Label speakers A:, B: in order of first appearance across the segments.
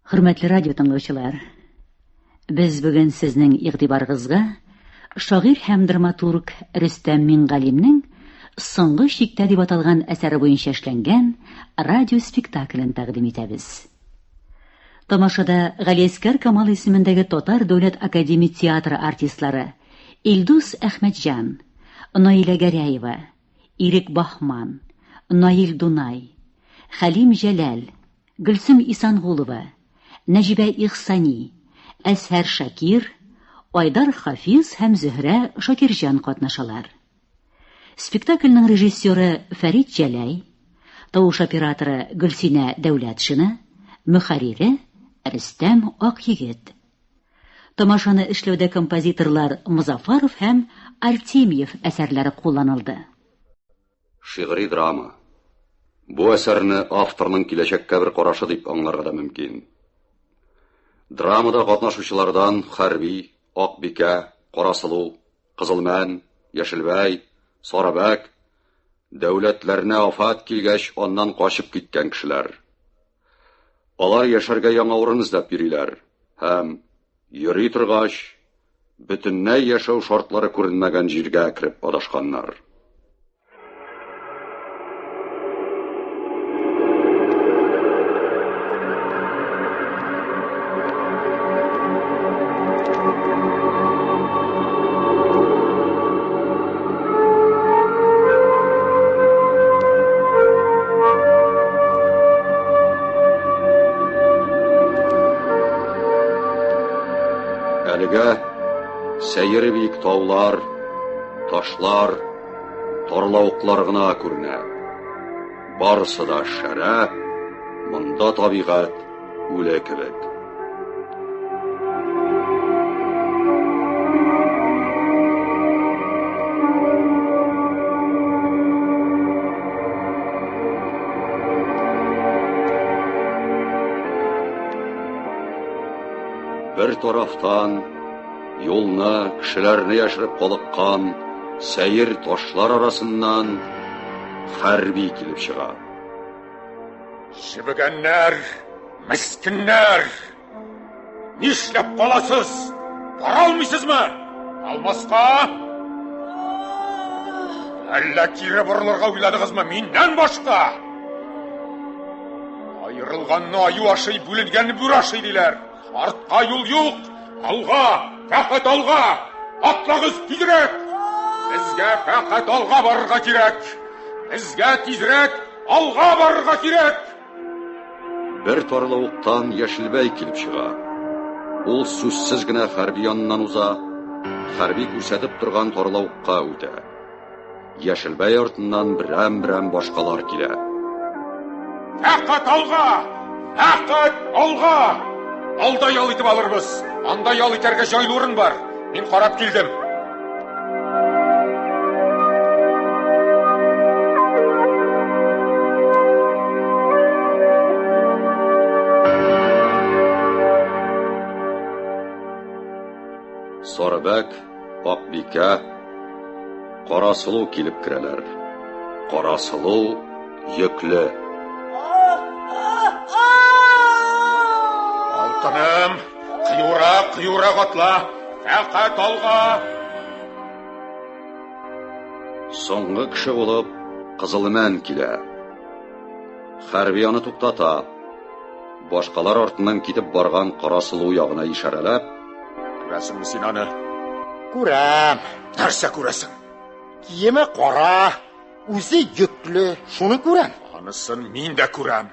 A: Hürmetli radyo tыңлаучылар, biz bugün sizning игътибарыгызга шагыйрь һәм драматург Рөстәм Мингалимнең "Соңгы чиктә" дип аталган әсәре буенча эшләнгән радио спектаклен тәкъдим итәбез. Тамашада Галиәскәр Камал исемендәге Татар дәүләт академия театры артистлары Илдус Әхмәтҗан, Наилә Гәрәева, Ирек Бахман, Наил Дунай, Хәлим Җәләл, Гөлсем Исангулова, Нәҗибә Ихсани, Әсһәр Шакир, Айдар Хафиз һәм Зөһрә Шакирҗан катнашалар. Спектакльнең режиссеры Фәрит Җәләй, тавыш операторы Гөлсинә Дәүләтшина, мөхәррире Рөстәм Акъегет. Тамашаны эшләүдә композиторлар Музафаров һәм Артемьев әсәрләре кулланылды.
B: Шигъри драма. Бу әсәрне авторның киләчәккә бер карашы дип аңларга да мөмкин. Драмада катнашучылардан Хәрби, Акбикә, Карасылу, Кызылмән, Яшелбәй, Сарабәк дәүләтләренә афат килгәч, аннан качып киткән кешеләр. Алар яшәргә яңа урын эзләп йөриләр һәм йөри торгач, бөтенләй яшәү шартлары күренмәгән җиргә кирип адашканнар. Сәйер биек таулар, ташлар, тарлавыклар гына күренә. Барысы да шәрә, монда табигать үле кебек. Бер тарафтан юлны, кешеләрне яшереп калыккан сәйер ташлар арасыннан Хәрби килеп чыга.
C: Шибегәннәр, мискиннәр! Нишләп каласыз? Бара алмыйсызмы? Алмаска? Әллә кире борылырга уйладыгызмы миннән башка? Айрылганны аю ашый, бүленгәнне бүре ашый диләр. Артка юл юк, алга! Фәкать алга! Атлагыз тизрәк! Безгә фәкать алга барырга кирәк! Безгә тизрәк алга барырга кирәк!
B: Бер тарлавыктан Яшелбәй килеп чыга. Ул сүзсез генә Хәрби яныннан уза, Хәрби күрсәтеп торган тарлавыкка үтә. Яшелбәй артыннан берәм-берәм башкалар килә.
C: Фәкать алга! Фәкать алга! Алда ял итеп алырбыз. Анда ял итәргә җайлы урын бар. Мин карап килдем.
B: Сарабәк, Акбикә, Карасылу килеп керәләр. Карасылу йөкле.
C: Алтыным, кыюра атла, фәкать алга.
B: Соңгы кеше булып Кызылмән килә. Хәрби аны туктата. Башкалар артыннан китеп барган Карасылу ягына ишарәләп,
C: "Күрәсеңме син аны?"
D: Күрәм.
C: Нәрсә күрәсең?
D: Киеме кара, үзе йөкле, шуны күрәм.
C: Анысын мин дә күрәм.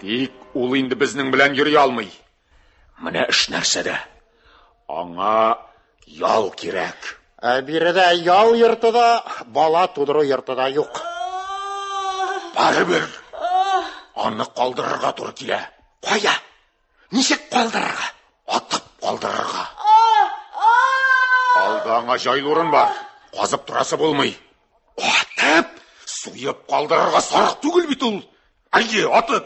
C: Тик ул инде безнең белән йөри алмый. Менә эш нәрсәдә? Аңа ял кирәк.
D: Биредә ял йортыда, бала тудыру йортыда юк.
C: Барыбер. Аны калдырырга туры килә.
D: Кая? Ничек калдырырга?
C: Атып калдырырга. Алда аңа җайлы урын бар. Казып турасы булмый. Атып, суеп калдырырга сарык түгел бит ул. Әйе, атып.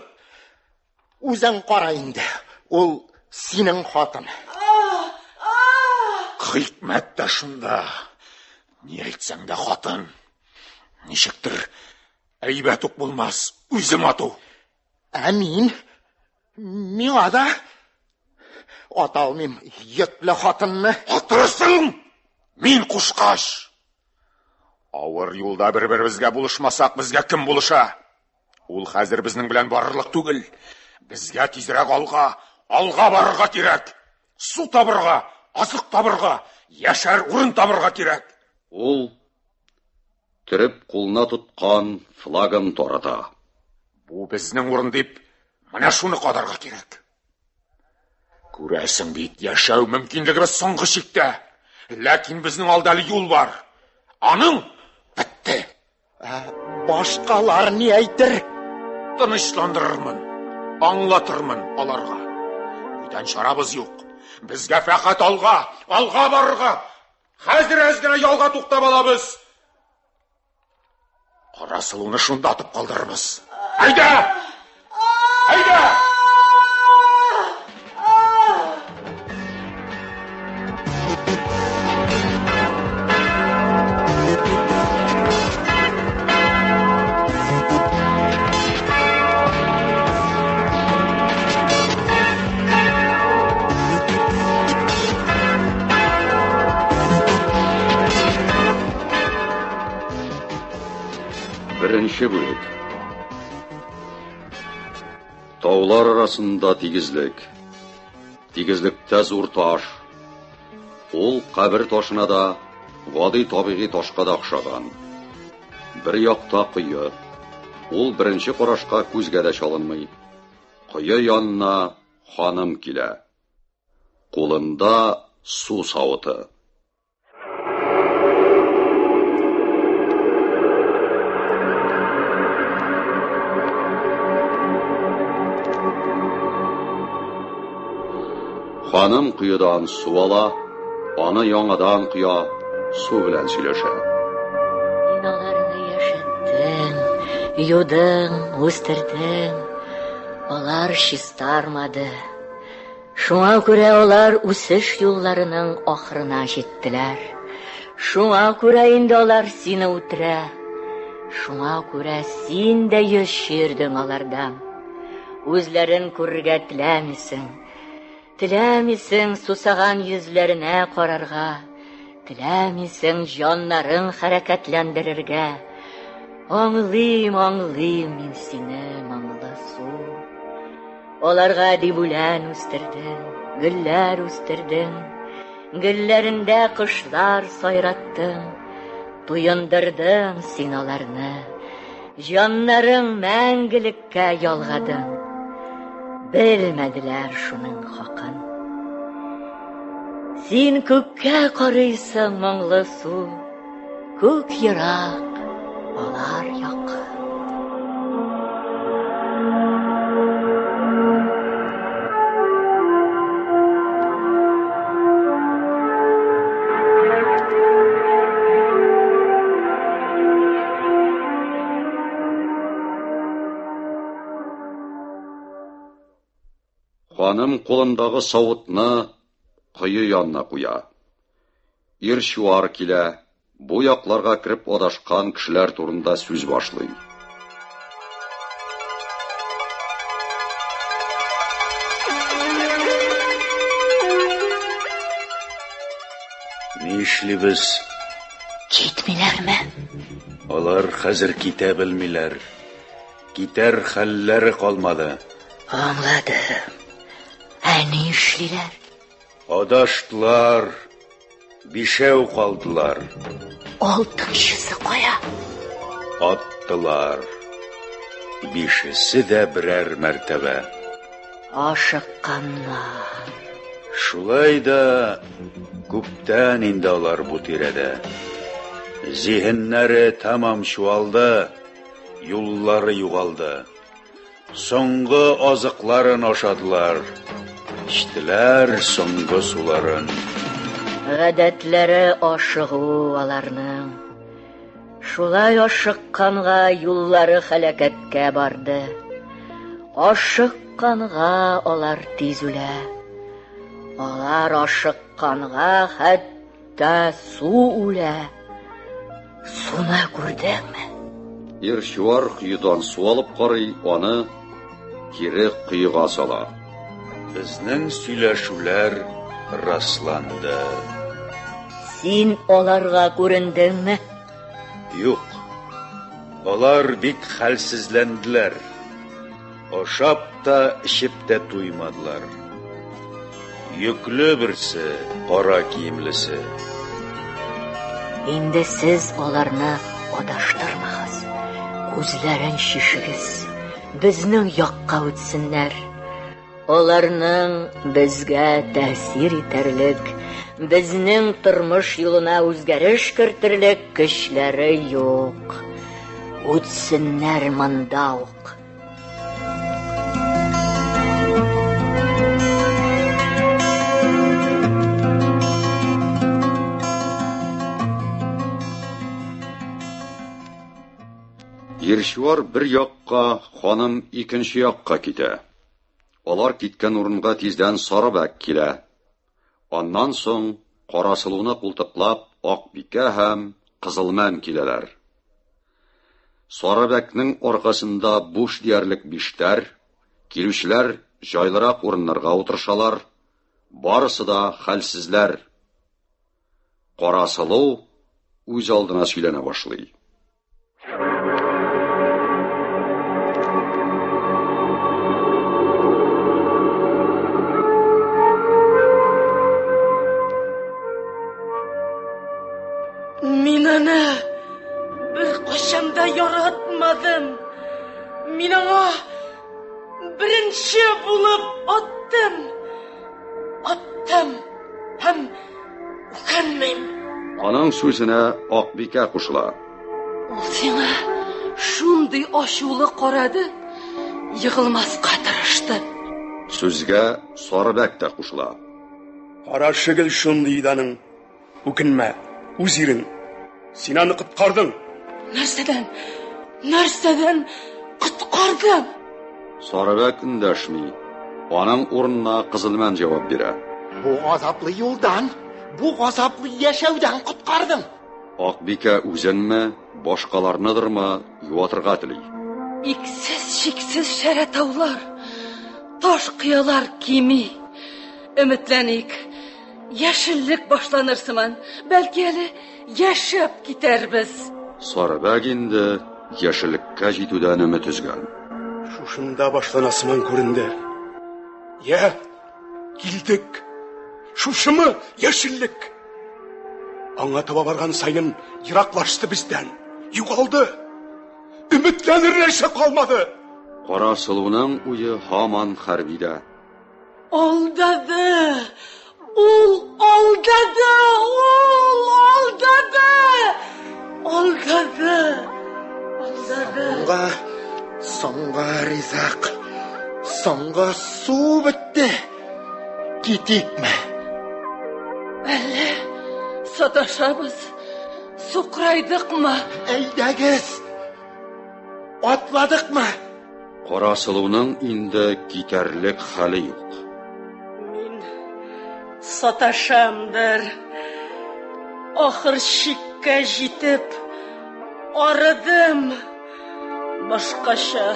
D: Үзең кара инде. Ул синең хатын.
C: Хикмәт тә шунда. Ни әйтсәң дә хатын. Ничектер әйбәт ук булмас. Үзем ату.
D: Мин Миңа да ата алмыйм етле хатынны.
C: Атырсың! Мин кушкаш! Авыр юлда бер-беребезгә булышмасак, безгә кем булыша? Ул хәзер безнең белән барырлык түгел. Безгә тизрәк алга барырга кирәк. Су табырга, азык табырга, яшәр урын табырга кирәк.
B: Ул төреп кулына тоткан флагын тарата.
C: Бу безнең урын дип, менә шуны кадарга кирәк. Күрәсең бит, яшәү мөмкинлегебез соңгы чиктә. Ләкин безнең алда юл бар. Аның бетте.
D: Башкалар ни әйтер?
C: Тынычландырырмын, аңлатырмын аларга. Бүтән чарабыз юк. Безгә фәкать алга барырга. Хәзер әзгенә ялга туктап алабыз. Карасылуны шунда атып калдырырбыз. Әйдә! Әйдә!
B: Беренче бүлек. Таулар арасында тигезлек. Тигезлектә зур таш. Ул кабер ташына да, гади табигый ташка да охшаган. Бер якта кое. Ул беренче карашка күзгә дә чалынмый. Кое янына ханым килә. Кулында су савыты. Ханым кuyudan su ала, аны яңадан куя, су белән сөйләшә.
A: Син аларны яшәттең, юдың, үстердең. Алар чистармады. Шуңа күрә алар үсеш юлларының ахырына җиттеләр. Шуңа күрә инде алар сине үтерә. Шуңа күрә син дә йөз чирдең алардан. Үзләрен күрергә теләмисең. Теләмисең сусаган йөзләренә карарга, теләмисең җаннарын хәрәкәтләндерергә. Аңлыйм мин сине, Моңлысу. Аларга дип үлән үстердең, гөлләр үстердең, гөлләрендә кошлар сайраттың, туендырдың син аларны, җаннарың мәңгелеккә ялгадың. Белмәделәр шуның хакын. Син күккә карыйсың, Моңлысу, күк ерак, алар якын.
B: Ханым кулындагы савытны кое янына куя. Ирчуар килә, бу якларга кирип адашкан кешеләр турында сүз башлый.
E: Нишлибез?
A: Китмиләрме?
E: Алар хәзер китә белмиләр. Китәр хәлләре калмады.
A: Аңладым. Ни эшлиләр?
E: Адаштылар, бишәү калдылар.
A: Алтынчысы кая?
E: Аттылар. Бишесе дә берәр мәртәбә.
A: Ашыкканнар.
E: Шулай да күптән инде алар бу тирәдә. Зиһеннәре тамам чуалды, юллары югалды. Соңгы азыкларын ашадылар. Иштеләр соңгы суларын.
A: Гадәтләре ашыгу аларның. Шулай ашыкканга юллары хәлакәткә барды. Ашыкканга алар тиз үлә. Алар ашыкканга хәтта су үлә. Суны күрдеңме?
B: Ирчуар кuyuдан су алып карый, аны кире кыйга сала.
E: Безнең сөйләшүләр расланды.
A: Син аларга күрендеңме?
E: Юк. Алар бик хәлсезләнделәр. Ашап та, ишеп тә туймадылар. Йөкле берсе, кара киемлесе.
A: Инде сез аларны адаштырмагыз. Күзләрен шишегез. Безнең якка үтсеннәр. Аларның безгә тәэсир итәрлек, безнең тормыш юлына үзгәреш кертерлек көчләре юк. Үтсеннәр монда ук.
B: Иршуар бер якка, ханым икенче якка китә. Алар киткән урынга тиздән Сарыбәк килә. Аннан соң Карасылуны култыклап Акбикә һәм Кызылмәм киләләр. Сарыбәкнең аркасында буш диярлек биштәр, килүчеләр җайлырак урыннарга утырышалар. Барысы да хәлсезләр. Карасылу үз алдына сөйләнә башлый.
F: Мин аны бер кашанда яратмадым. Мин аңа беренче булып аттым. Һәм үкенмим.
B: Аның сүзенә Акбикә кушыла.
F: Ул сиңа шундый ачулы карады, егылмаска тырышты.
B: Сүзгә Сарыбәк тә кушыла.
G: Карашыгыл шундый иданың. Үкенмә, үзирен. Син аны коткардың.
F: Нәрсәдән коткардың?
B: Сарыбәк эндәшми. Аның урынына Кызылмәм җавап бирә.
D: Бу газаплы юлдан, бу газаплы яшәүдән коткардың.
B: Акбикә үзенме, башкаларныдырмы юатырга тели.
F: Иксез-чиксез шәрә таулар, таш кыялар кими. Өметләник, яшеллек башланыр сыман, бәлки әле яшәп китәрбез.
B: Сарыбәк инде яшеллеккә җитүдән өмет өзгән.
G: Шушында башланасыман күренде. Я, килдек. Шушымы яшеллек? Аңа таба барган сайын ераклашты бездән. Югалды. Өметләнер нәрсә калмады.
B: Карасылуның уе һаман хәрбидә.
F: Алдады.
D: Соңга ризак. Соңга су бетте. Китикме?
F: Әллә саташабыз, сукрайдыкмы?
D: Әйдәгез. Атладыкмы?
B: Карасылуның инде китәрлек хәле юк.
F: Мин саташамдыр. Ахыр чиккә җитеп арыдым. Башкача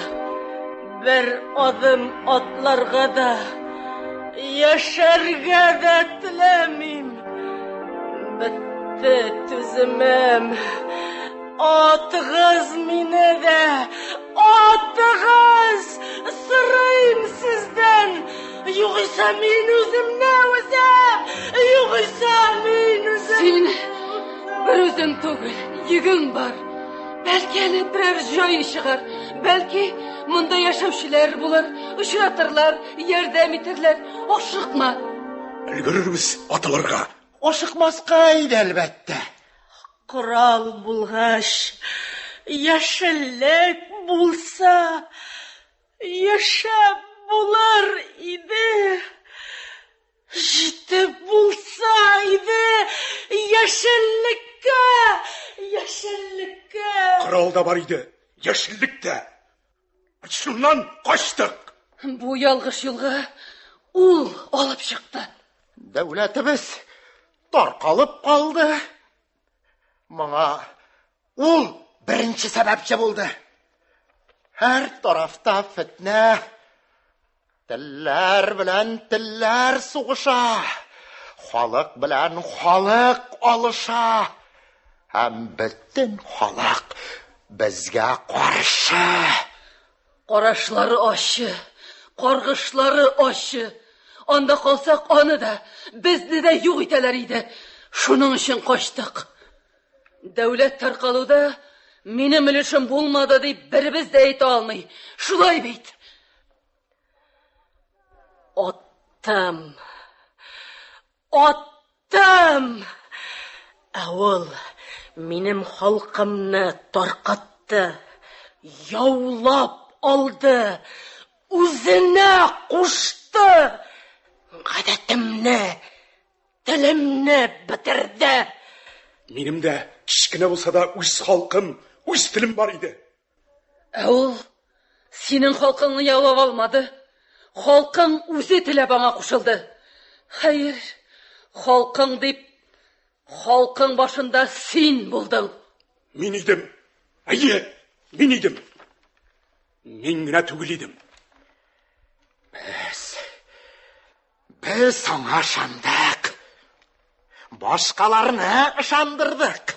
F: бер адым атларга да, яшәргә дә теләмим. Бетте түземем. Атыгыз мине дә, атыгыз! Сырыйм сездән. Югыйса мин үземне үзем. Син бер үзең түгел, йөгең бар. Бәлки әле берәр җай чыгар. Бәлки монда яшәүчеләр булыр, очратырлар, ярдәм итерләр. Ашыкма.
G: Өлгерербез атылырга.
D: Ашыкмаска иде әлбәттә.
F: Корал булгач, яшеллек булса, яшәп булыр иде. Җитеп булса иде яшеллеккә.
G: Корал да бар иде, яшеллек тә. Шуннан качтык.
F: Бу ялгыш юлга ул алып чыкты.
D: Дәүләтебез таркалып калды. Моңа ул беренче сәбәпче булды. Һәр тарафта фитнә, Tiller bilen tiller suğuşa, halıq bilen halıq alışa, hem bütün halıq bizge qarşı.
F: Qarашları aşı, qarğışları aşı. Anda qalsaq onu da, bizni de yoq iteler idi. Şunun için qaçdıq. Devlet tarqaluda menim ilişim bulmadı deyip birimiz de ayta almay. Şulay beyt. Ottam.
A: Avul menim halkımni tarqatdi, yavlab oldi, o'zini qo'shdi, g'adatimni, tilimni bitirdi.
G: Benim de kichkina bo'lsa da o'z xalqim, o'z tilim bor edi.
F: Avul senin halkını yavlab olmadı. Halkın o'zi tile bana qo'shildi. Hayır, halkın deyip halkın başında sen buldun.
G: Men edim. Ayye, men edim. Men gina tugul edim.
D: Biz sana şandık. Başkalarını ışandırdık.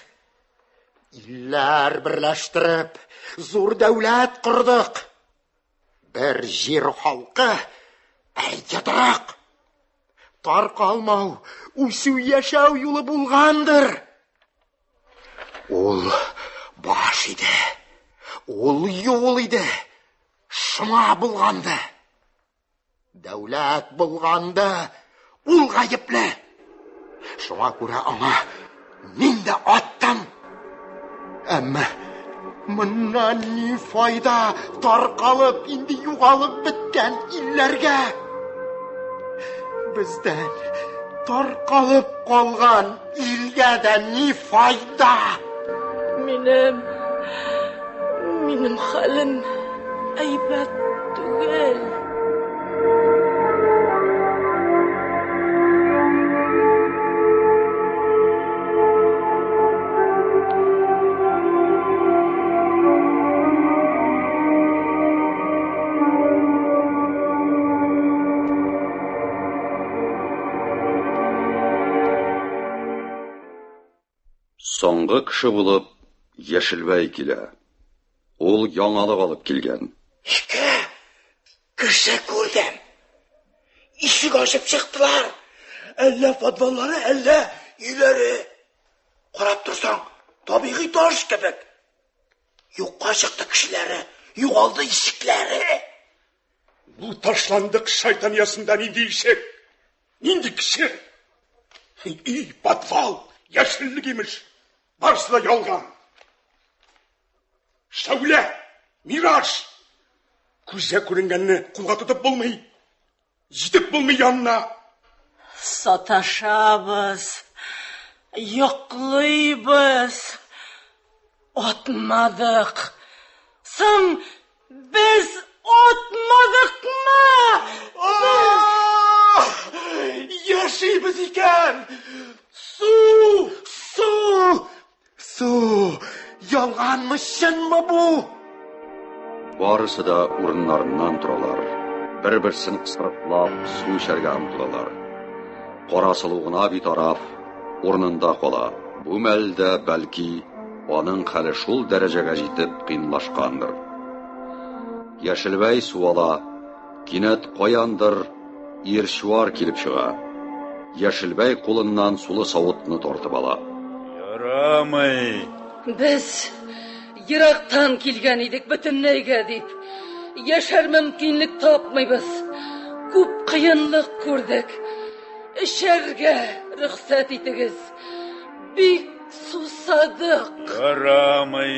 D: İller birleştirip zor devlet kurduk. Bir jir halkı aytadırıq. Tarqalmau, usu yaşav yolu bulgandır. Ol baş idi. Ol yol idi. Şıma bulgandı. Devlet bulgandı. Ol gayipli. Şuna göre ana men de attım. Ama bundan ne fayda tarqalıp indi yo'qolib bitken illerge. Bizden tarqalıp qolgan ilge de ne fayda?
A: Menim halim aybat tugul.
B: Соңғы кіші болып, Яшілбай келе. Ол яңалық алып келген.
D: İki kişi gördüm. İşik açıp çıktılar. Elle fadvalları elle ileri. Qarab tursan, tabiiy tosh kebek. Yo'qqa chiqdi kişileri, yo'qoldi ishikleri.
G: Bu taşlandık şeytaniyasından indi işek. İndi kişi. İyi batval, yeşillik imiş. Barsı da yalgan. Şöyle, miraç. Күзге көрінгенні құлға тұтып болмай. Жетіп болмай yanına.
A: Sataşabız, yokluyuz, otmadık. Sen biz otmadık mı?
D: Yaşayımız iken. Su. Yalganmışsın mı bu?
B: Барысы да урыннарынан тұралар. Бір-бірсін қысқыртлап, су ішерге ұмтылалар. Қарасылуғына битараф, орнында қала. Бу мәлді бәлки, оның хәлі шул дәрежеге жетіп қиынлашқандыр. Яшілбай суала, кинәт қояндыр, ершуар келіп шыға. Яшілбай қолынан сулы сауытны тортып ала.
E: Ярамай.
F: Biz Yiraqtan kelgan edik bütünleyge deyip. Yaşar mümkünlük tapmayız. Ko'p qiyinlik ko'rdik. Işerge ruxsat etigiz. Bek susadık.
E: Yaramay.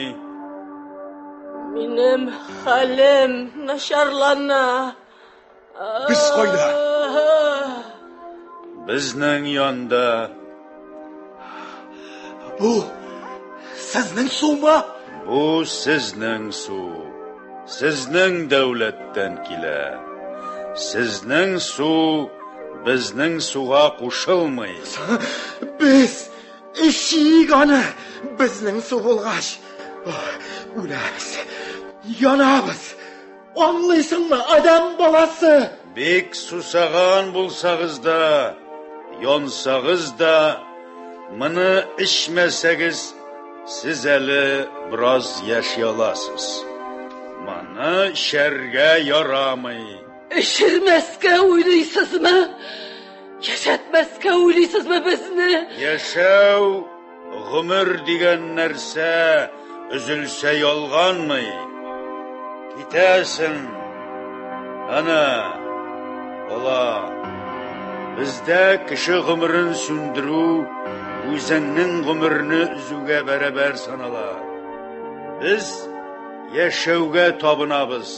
A: Menim halim nasharlana.
G: Biz qayda?
E: Bizning yonda.
D: Bu sizning suvmi?
E: Bu sizning suv. Sizning davlatdan kela. Sizning suv bizning suvga qo'shilmaydi.
D: Biz ishigani bizning suv bo'lg'ach. O'lamiz. Yonamiz. Anlaysınmı adam balası?
E: Бек сусаган булсагыз да, йонсагыз да, мыны ичмәсәгез, сез әле біраз яшый аласыз. Маны шәргә ярамый.
F: İşirmezke uylıyorsunuz mu? Yaşatmazke uylıyorsunuz mu bizni?
E: Яшәү, гомер дигән нәрсә üzülсә ялганмый. Китәсең. Ана, ола, бездә кеше гомерен сүндерү үзеңнең гомерне үзүгә бәрабәр санала. Без яшәүгә табынабыз.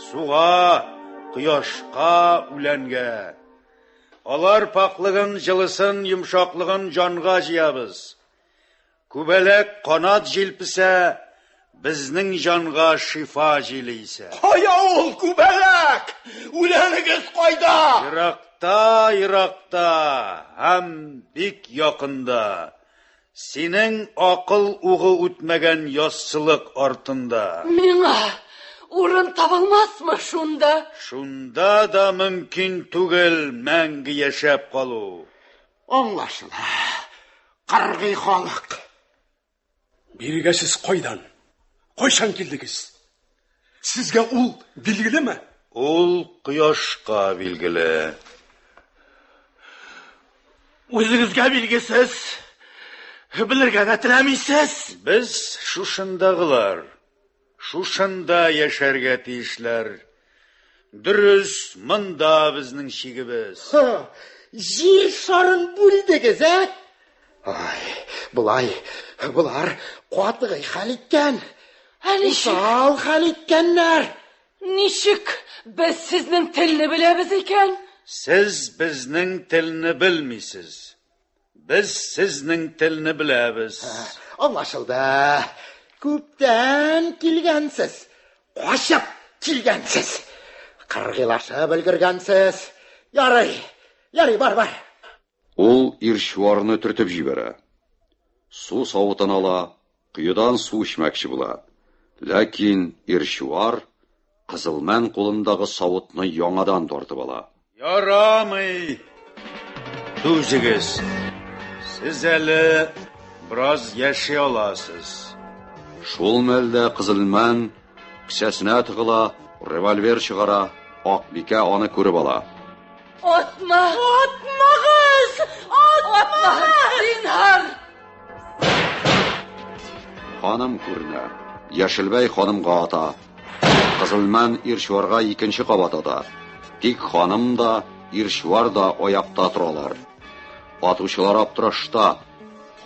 E: Суга, кояшка, үләнгә. Алар паклыгын, җылысын, йомшаклыгын җанга җыябыз. Күбәләк канат җилписә, безнең җанга шифа җилисә.
D: Кая ул күбәләк? Үләнегез кайда?
E: Еракта, һәм бик якында. Синең акыл угы үтмәгән яссылык артында.
F: Миңа урын табылмасмы шунда?
E: Шунда да мөмкин түгел мәңге яшәп калу.
D: Аңлашыла. Кыргый халык.
G: Бирегә сез кайдан? Кайчан килдегез? Сезгә ул билгелеме?
E: Ул кояшка билгеле.
D: Үзегезгә билгесез. Белергә дә теләмисез.
E: Без шушындагылар. Шушында яшәргә тиешләр. Дөрес, монда безнең чигебез.
D: Җир шарын бүлдегез, Ай, булар катгый хәл иткән. Усал хәл иткәннәр.
F: Ничек без сезнең телне беләбез икән?
E: Сез безнең телне белмисез. Biz sizning tilni bilamiz.
D: Аңлашылды. Күптән килгәнсез. Качып килгәнсез. Кыргылашып өлгергәнсез. Ярый, бар.
B: Ул иршварны төртеп җибәрә. Су савытын ала, кыйдан су эчмәкче була. Ләкин иршвар кызылман кулындагы савытны яңадан тартып ала.
E: Ярамый. Түзегез. Siz әле біраз яши аласыз.
B: Шул мәлдә кызылман кисәсенә тыгыла, револьвер чыгара, Акбикә аны күреп ала.
F: Атмагыз! Зинһар!
B: Ханым күренә. Яшелбәй ханымга ата. Кызылман иршварга икенче кабат ата. Тик ханым да, иршвар да аякта торалар. Атучылар аптырашта.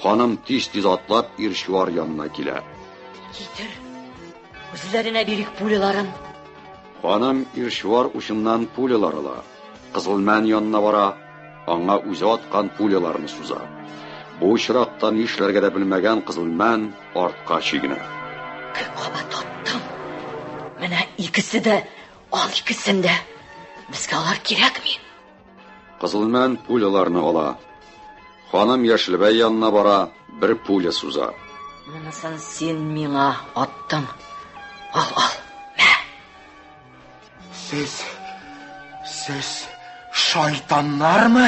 B: Ханым тиз атлап иршвар янына килә.
A: Китер. Үзләренә бирик пуляларын.
B: Ханым иршвар учыннан пулялар ала. Кызылман янына бара, аңа үзе аткан пуляларны суза. Бу очракта нишләргә дә белмәгән кызылман артка чигенә.
A: Күп кабат аттым. Менә икесе дә, ал икесен дә. Безгә алар кирәкми.
B: Кызылман пуляларны ала. Ханым Яшелбәй янына бара, бер пуля суза.
A: Монысын син миңа аттың. Ал, мә.
D: Сез шайтаннармы?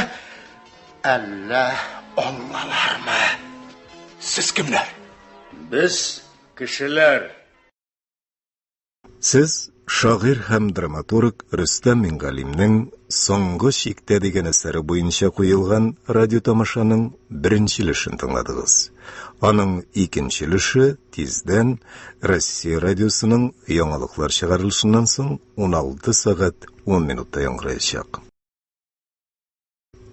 D: Әллә аллалармы?
G: Siz kimler?
E: Biz кешеләр.
H: Сез шагыйрь һәм драматург Рөстәм Мингалимнең «Соңгы чиктә» дигән әсәре буенча куелган радиотамашаның беренчелешен тыңладыгыз. Аның икенчелеше тиздән Россия радиосының яңалыклар чыгарылышыннан соң 16 сәгать 10 минутта яңгыраячак.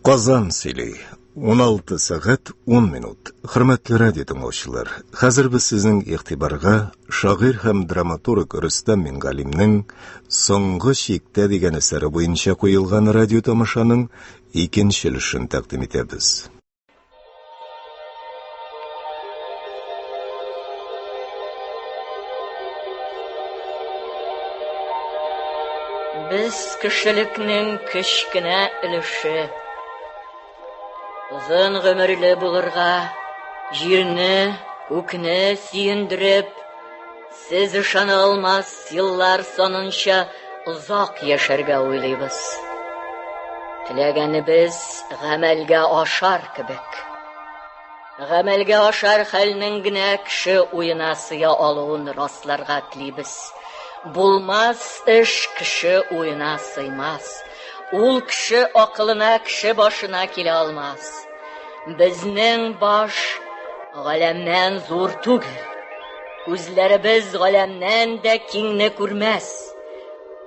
H: Казан сөйли. 16 сәгать 10 минут. Хөрмәтле радио тыңлаучылар, хәзер без сезнең игътибарга шагыйрь һәм драматург Рөстәм Мингалимнең «Соңгы чиктә» дигән әсәре буенча куелган радиотамашаның икенчелешен тәкъдим итәбез.
A: Без кешелекнең кечкенә өлеше. Узын гомерле булырга, җирне, күкне сөендереп, сез ышана алмас еллар санынча uzoq yasharga o'ylaymiz. Tilaganimiz g'amalga oshar kibik. G'amalga oshar xalninggina kishi o'yinasiga oluvin rostlarga tilaymiz. Bo'lmas ish kishi o'yina siymas. Ul kishi aqlina kishi boshina kela olmas. Bizning bosh g'alamdan zo'r tugil. Ko'zlarimiz g'alamdan da kingni ko'rmas.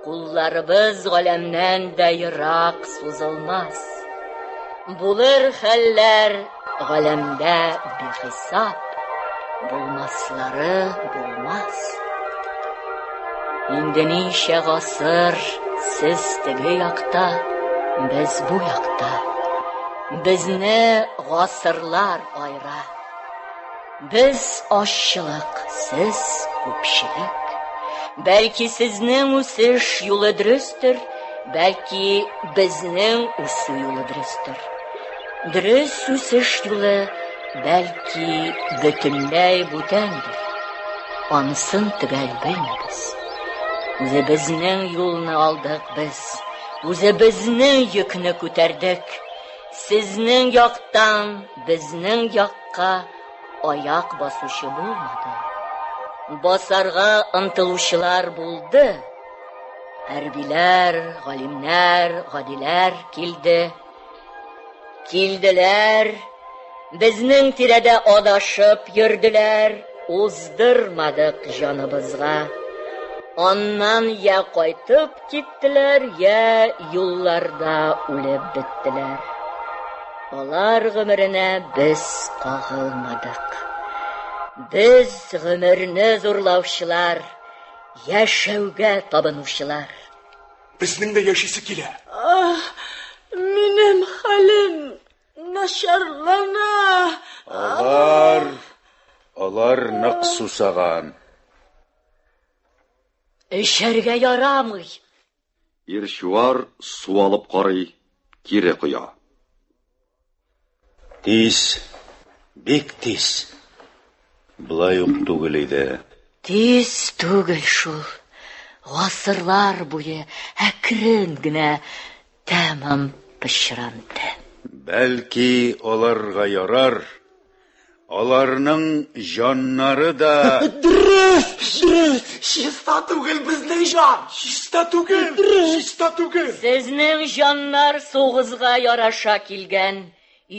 A: Qo'llarimiz g'alamdan da yiroq so'zilmas. Bo'lar xallar g'alamda behisob, bo'lmaslari bo'lmas. Indoneziya g'asr, siz tegi yoqda, biz bu yoqda. Bizni g'asrlar ayra. Biz oshchilik, siz ko'pchilik. Balki sizning o'sish yo'li durustdir, balki bizning o'sish yo'li durustdir. Durust o'sish yo'li balki butunlay bo'tandir. Onisin tugal bilmaymiz. O'zi bizning yo'lni oldik biz. O'zi bizning yukni ko'tardik. Sizning yoqdan bizning yoqqa oyoq bosushi bo'lmadi. Bosarga intiluvchilar bo'ldi. Harbiylar, g'olimlar, g'odilar keldilar. Bizning tirada adashib yurdilar. O'zdirmadik jonimizga. Ondan ya qaytib ketdilar, ya yo'llarda o'lib bitdilar. Ular g'umrini biz qog'ilmadik. Biz g'umrini zo'rlovchilar, yashauga tabinuvchilar.
G: Bizning da yashisi kela.
F: Menim halim nasharlana.
E: Olar naq susag'an.
A: Ishlarga yaramay.
B: Irshuar suvalib qarый, kiri qo'ya.
E: Tez, bek tez. Bulay yo'q tugil edi.
A: Tez tugil shul. G'asrlar bo'yi akrangina tamam pishirandi.
E: Balki olarga yarar. Olarning jonlari da
D: Durust. Shista tugil bizning jon.
G: Shista tugil.
A: Sizning jonlar so'g'izga yarasha kelgan,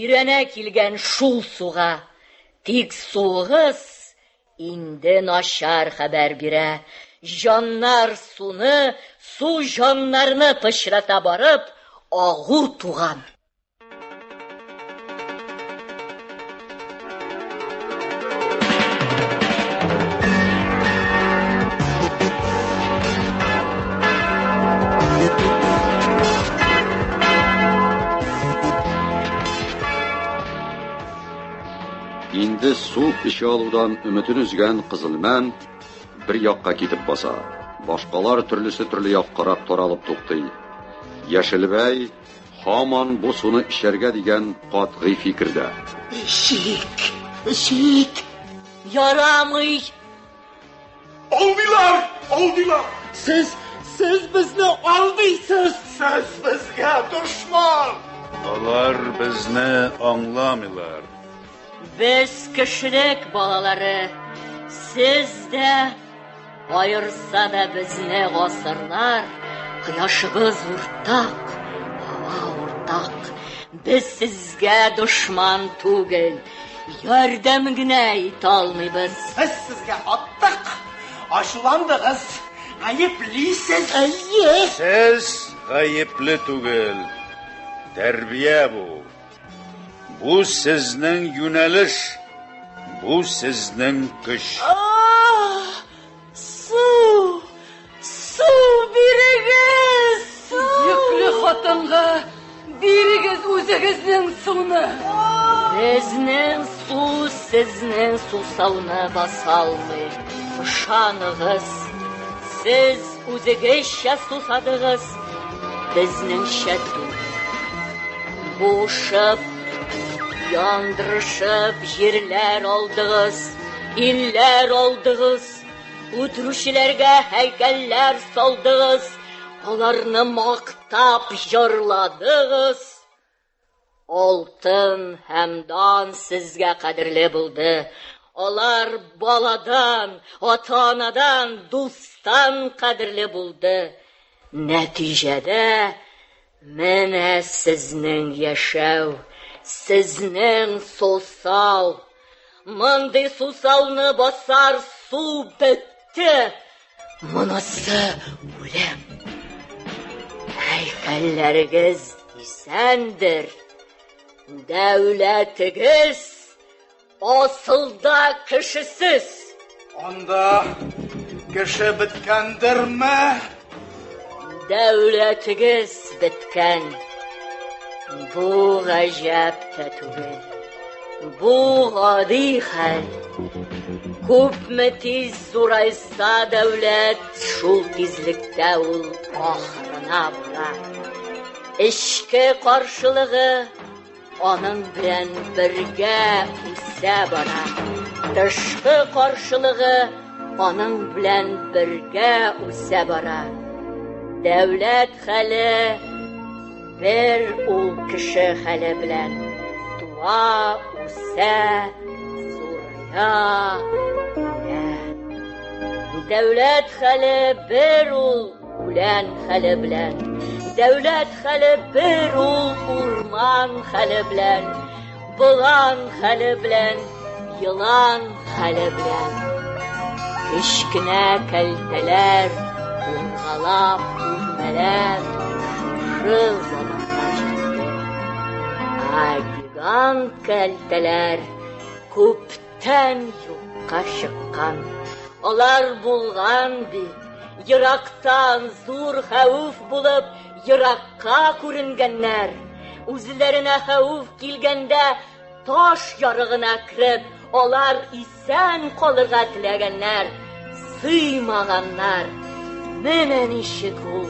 A: irana kelgan shul suvga. Tik so'g'iz endi noshar xabar bera. Jonlar suvni, suv jonlarni pishrata borib, og'u tug'an.
B: Endi suv ishi oluvdan umidin uzgan Qizilman bir yoqqa ketib bosa. Boshqalar turlisi turli yoqqa qarab toralib to'xtay. Yashilbay hamon bu suvni isharga degan qat'iy fikrda.
D: Eshik.
A: Yaramay.
G: Oldilar.
D: Siz bizni aldıysiz. Siz bizga dushman.
E: olar bizni anglamıyorlar.
A: Biz kishilik bolalari, sizda ayırsa da bizni g'asrlar, quyoshimiz o'rtaq, havo o'rtaq. Biz sizga dushman tugil, yordamgina etolmaymiz.
D: Biz sizga otdiq, ashulandingiz, ayıplisiz.
E: Siz g'ayibli tugil. Tarbiya bu. Bu sizning yo'nalish. Bu sizning qish.
F: Suv birigiz. Yukli xotinga birigiz o'zingizning suvni.
A: Bizning suv sizning suvsavni bosolmay. Ishonig'iz. Siz o'zingizcha suvsadingiz. Bizning shaddu. Bo'shib, yondirishib yerlar oldingiz, illar oldingiz. O'tirishlarga haykallar soldingiz. Аларны мактап җырладыгыз. Алтын һәм дан сезгә кадерле булды. Алар баладан, ата-анадан, дустан кадерле булды. Нәтиҗәдә менә сезнең яшәү, сезнең сусау. Мондый сусауны басар су бетте. Монысы үлем. Һәйкәлләрегез исәндер. Дәүләтегез асылда кешесез.
E: Анда кеше биткәндерме?
A: Дәүләтегез биткән. Бу гаҗәп тә түгел. Бу гади хәл. Күпме тиз зурайса дәүләт, шул тизлектә ул ахырына бара. Эчке каршылыгы аның белән бергә үсә бара. Тышкы каршылыгы аның белән бергә үсә бара. Дәүләт хәле бер ул кеше хәле белән туа, үсә, зурая. Дәүләт хәле бер ул үлән хәле белән. Дәүләт хәле бер ул урман хәле белән. Болан хәле белән, йылан хәле белән. Кечкенә кәлтәләр, унгалап, үрмәләп, шул заманга җитте. Гигант кәлтәләр күптән юкка чыккан. Алар булган бит, ерактан зур хәвеф булып, еракка күренгәннәр. Үзләренә хәвеф килгәндә таш ярыгына киреп, алар исән калырга теләгәннәр, сыймаганнар. Менә ничек ул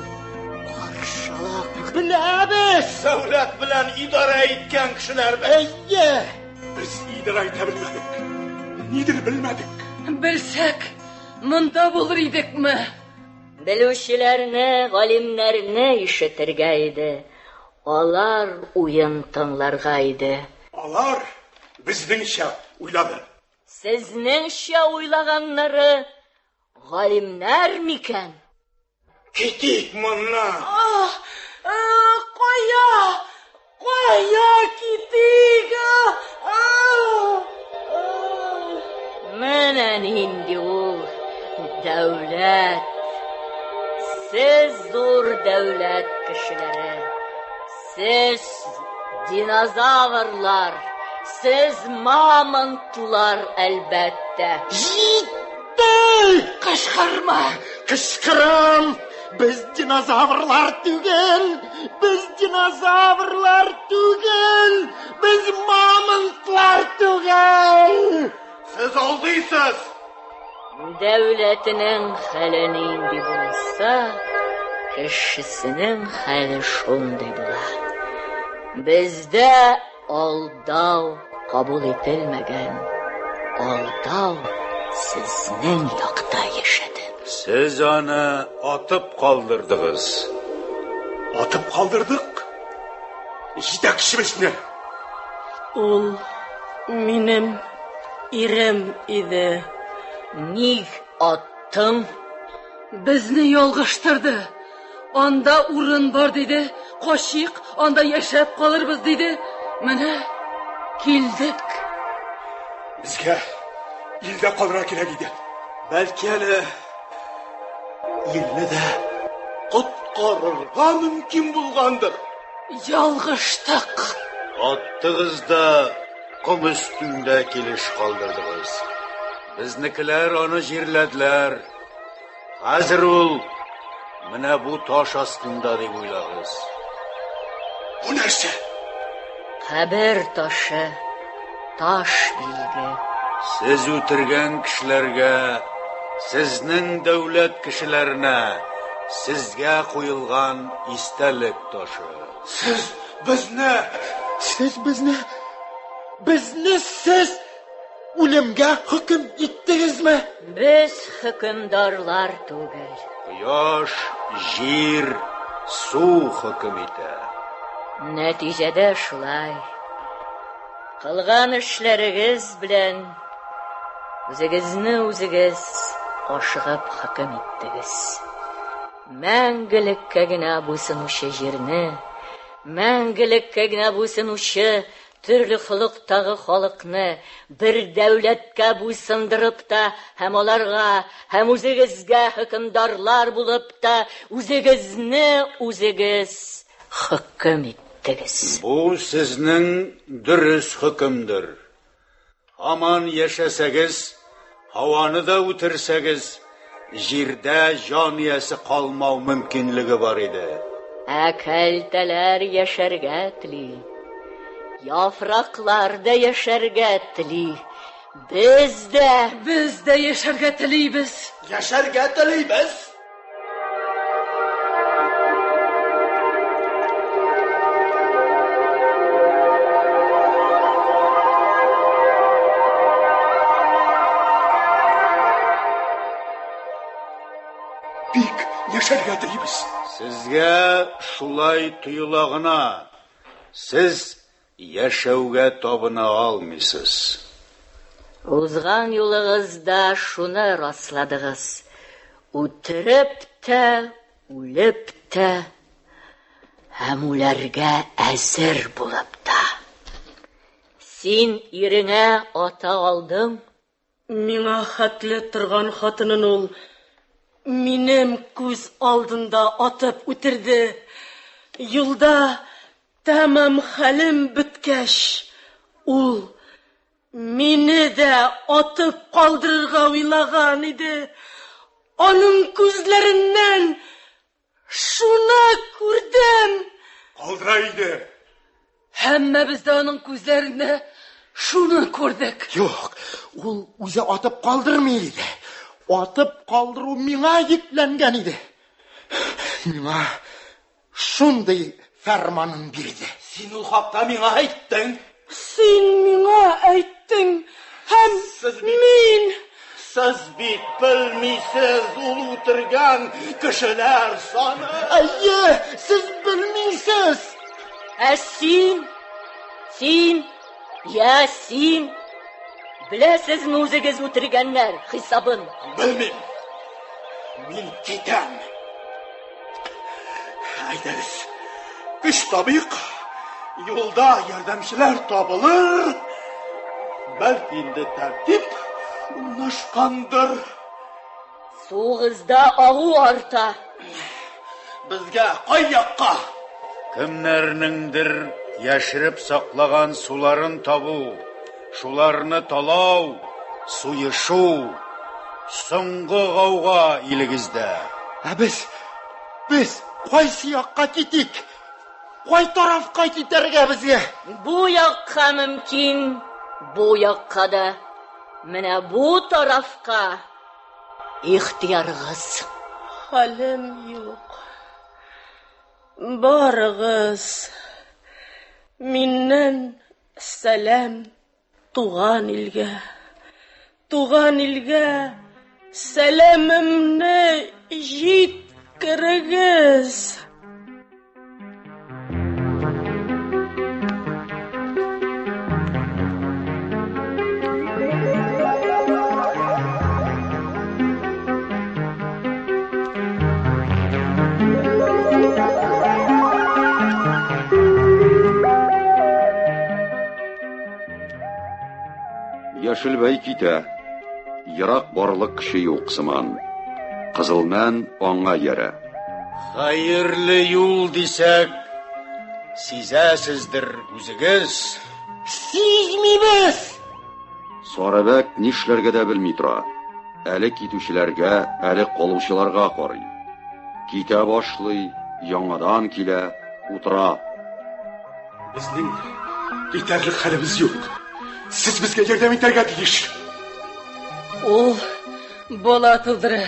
A: каршылык.
D: Беләбез, дәүләт белән идара иткән кешеләр. Әйе,
G: Biz idara ite bilmedik. Nidir bilmedik.
F: Белсәк, монда булыр идекме?
A: Белүчеләрне, галимнәрне ишетергә иде. Алар уен тыңларга иде.
G: Alar bizdenşe uylады.
A: Сезнеңчә уйлаганнары галимнәр микән?
D: Китик моннан.
F: Кая китик?
A: Менә нинди ул дәүләт. Сез зур дәүләт кешеләре. Сез динозаврлар. Сез мамонтлар әлбәттә.
D: Җитте! Кычкырма! Кычкырам! Biz dinozavrlar түгел! Biz dinozavrlar түгел! Biz mamontlar түгел! Siz aldıysiz!
A: Дәүләтенең хәле нинди булса, кешесенең хәле шундый була. Бездә алдау кабул ителмәгән. Алдау сезнең якта яшәде.
E: Siz аны атып калдырдыгыз.
G: Atıp kaldırdık. Җитәкчебез не?
F: Ул минем ирем иде.
A: Ник аттың?
F: Безне ялгыштырды. Анда урын бар диде. Кашык, анда яшәп калырбыз диде. Менә килдек.
G: Bizge ilde kalırا kирәк иде.
D: Belki әле илне дә коткарырга мөмкин булгандыр.
F: Ялгыштык.
E: Аттыгыз да ком өстендә килеш калдырдыгыз. Безнекеләр аны җирләделәр. Хәзер ул менә бу таш астында дип уйлагыз.
G: Bu нәрсә?
A: Кабер ташы, таш билге.
E: Siz үтергән кешеләргә, сезнең дәүләт кешеләренә, сезгә куелган истәлек ташы.
D: Siz bizni siz үлемгә хөкем иттегезме?
A: Без хөкемдарлар түгел.
E: Кояш Жир, су хөкем итә.
A: Нәтиҗәдә шулай. Кылган эшләрегез белән үзегезне үзегез ашыгып хөкем иттегез. Мәңгелеккә генә буйсынучы җирне, мәңгелеккә генә буйсынучы төрле холыктагы халыкны бер дәүләткә буйсындырып та, һәм аларга, һәм үзегезгә хөкемдарлар булып та, үзегезне үзегез хөкем иттегез.
E: Бу сезнең дөрес хөкемдер. Һаман яшәсәгез, һаваны да үтерсәгез, җирдә җан иясе калмау мөмкинлеге бар иде.
A: Кәлтәләр яшәргә тели. Яфраклар да яшәргә тели. Без дә
F: яшәргә телибез.
D: Яшәргә телибез.
G: Бик яшәргә телибез.
E: Сезгә шулай тоела гына. Сез яшәүгә табына алмыйсыз.
A: Узган юлыгызда шуны расладыгыз. Үтереп тә, үлеп тә, һәм үләргә әзер булып та. Син иреңә ата алдың.
F: Миңа хәтле торган хатынын ул минем күз алдында атып үтерде. Юлда тәмам хәлем беткәч, ул мине дә атып калдырырга уйлаган иде. Аның күзләреннән шуны күрдем.
G: Калдыра иде.
F: Һәммәбез дә аның күзләрендә шуны күрдек.
D: Юк, ул үзе атып калдырмый иде. Атып калдыру миңа йөкләнгән иде. Миңа шундый фәрманын бирде.
G: Син ул хакта миңа әйттең.
F: Син миңа әйттең, һәм мин...
D: Сез бит белмисез ул үтергән кешеләр саны. Әйе, сез белмисез.
A: Син, беләсезме үзегез үтергәннәр хисабын?
D: Белмим. Мин китәм. Әйдәгез, эш табыйк. Юлда ярдәмчеләр табылыр. Бәлки инде тәртип урнашкандыр.
A: Сугызда агу арта.
D: Безгә кай якка?
E: Кемнәрнеңдер яшереп саклаган суларын табу, шуларны талау, суйышу, соңгы гауга илегездә.
D: Без кайсы якка китик? Кай тарафка китәргә безгә?
A: Бу якка мөмкин, бу якка да. Менә бу тарафка ихтиярыгыз.
F: Хәлем юк. Барыгыз. Миннән сәлам туган илгә. Туган илгә сәламымны җиткерегез.
B: Яшелбәй китә. Ерак барлык кеше юк сыман. Кызылман аңа ярә.
E: Хәерле юл дисәк, сизәсездер үзегез.
D: Сизмибез.
B: Сарабәк нишләргә дә белми тора. Әле китүчеләргә, әле калучыларга карый. Китә башлый, яңадан килә, утыра.
G: Безнең китәрлек хәлебез юк. Сез безгә ярдәм итәргә тиеш.
F: Ул бала тудыра.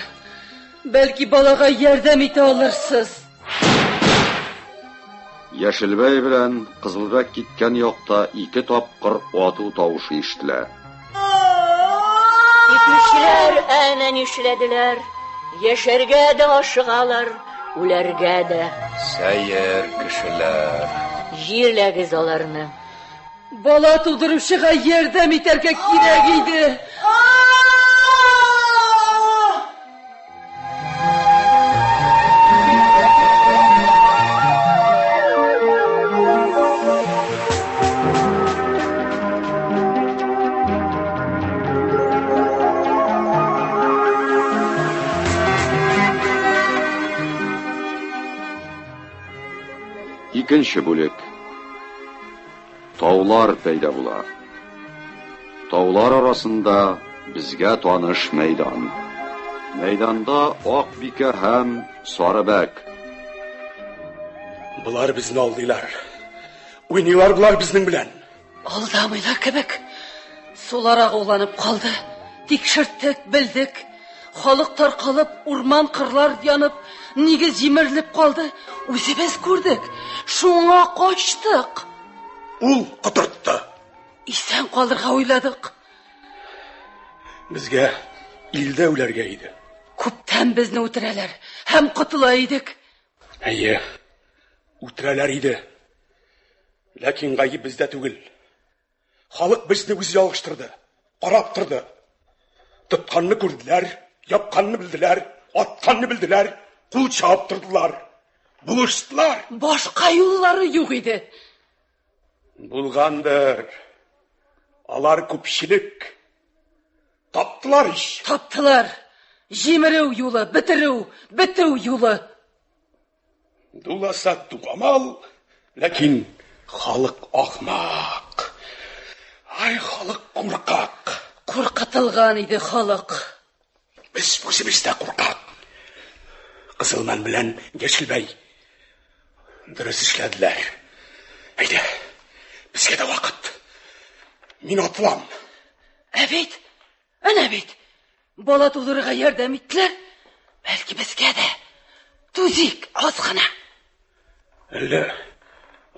F: Бәлки балага ярдәм итә алырсыз.
B: Яшелбәй белән Кызылбәк киткән якта 2 тапкыр ату тавышы ишетелә.
A: Китүчеләр әнә нишләделәр. Яшәргә дә ашыгалар, Үләргә дә.
E: Сәер кешеләр.
A: Җирләгез аларны.
F: Бала тудыручыга ярдәм итәргә кирәк иде.
B: Икенче бүлек. Таулар пәйда була. Таулар арасында безгә таныш мәйдан. Мәйданда ак бикә һәм сарыбәк.
G: Булар безне алдылар. Уйныйлар булар безнең белән.
F: Алдамыйлар кебек. Сулар агуланып калды. Тикшерттек, белдек. Халык таркалып, урман кырлар янып, нигез җимерелеп калды. Үзебез күрдек. Шуңа качтык.
G: Ул котыртты.
F: Исән калырга уйладык.
G: Безгә илдә үләргә иде.
F: Күптән безне үтерәләр һәм котыла идек.
G: Әйе, үтерәләр иде. Ләкин гаеп бездә түгел. Халык безне үзе ялгыштырды, карап торды. Тотканны күрделәр, япканны белделәр, атканны белделәр, кул чабып тордылар. Булыштылар.
F: Башка юллары юк иде.
G: Булгандыр. Алар күпчелек. Таптылар иш.
F: Таптылар. Җимерү юлы, бетү юлы.
G: Дуласа тугамал, ләкин халык ахмак. Ай, халык куркак.
F: Куркытылган иде халык.
G: Без үзебез дә куркак. Кызылман белән Яшелбәй дөрес эшләделәр. Әйдә, безгә дә вакыт. Мин атылам.
F: Әбит, әнә бит. Бала тудырырга ярдәм иттеләр. Бәлки безгә дә. Түзик, аз гына.
G: Әллә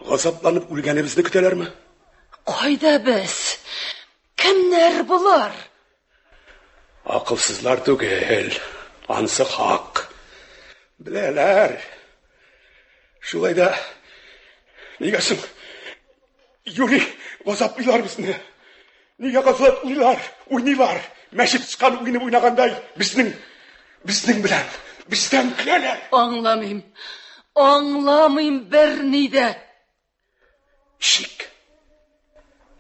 G: газапланып үлгәнебезне көтәләрме?
F: Кайда без? Кемнәр булар?
G: Акылсызлар түгел, ансы хак. Беләләр. Шулай да нигә соң юри газаплыйлар безне? Нигә газаплыйлар, уйныйлар? Мәчет чыккан уйны уйнагандай безнең белән бездән көләләр.
F: Аңламыйм берни дә.
G: Шик.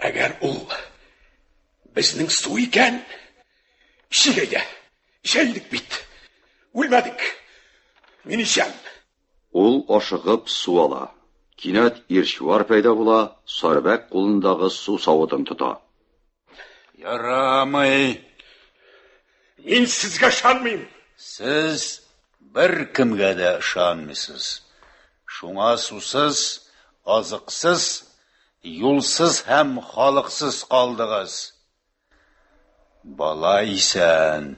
G: Әгәр ул безнең су икән, шигәйдә. Җәйдек бит. Үлмәдек. Мин ишәм.
B: Ул ашыгып су ала. Кинәт ирчуар пәйда була, сарыбәк кулындагы су савытын тота.
E: Ярамый.
G: Мин сезгә ышанмыйм.
E: Сез бер кемгә дә ышанмыйсыз. Шуңа сусыз, азыксыз, юлсыз һәм халыксыз калдыгыз. Бала исән.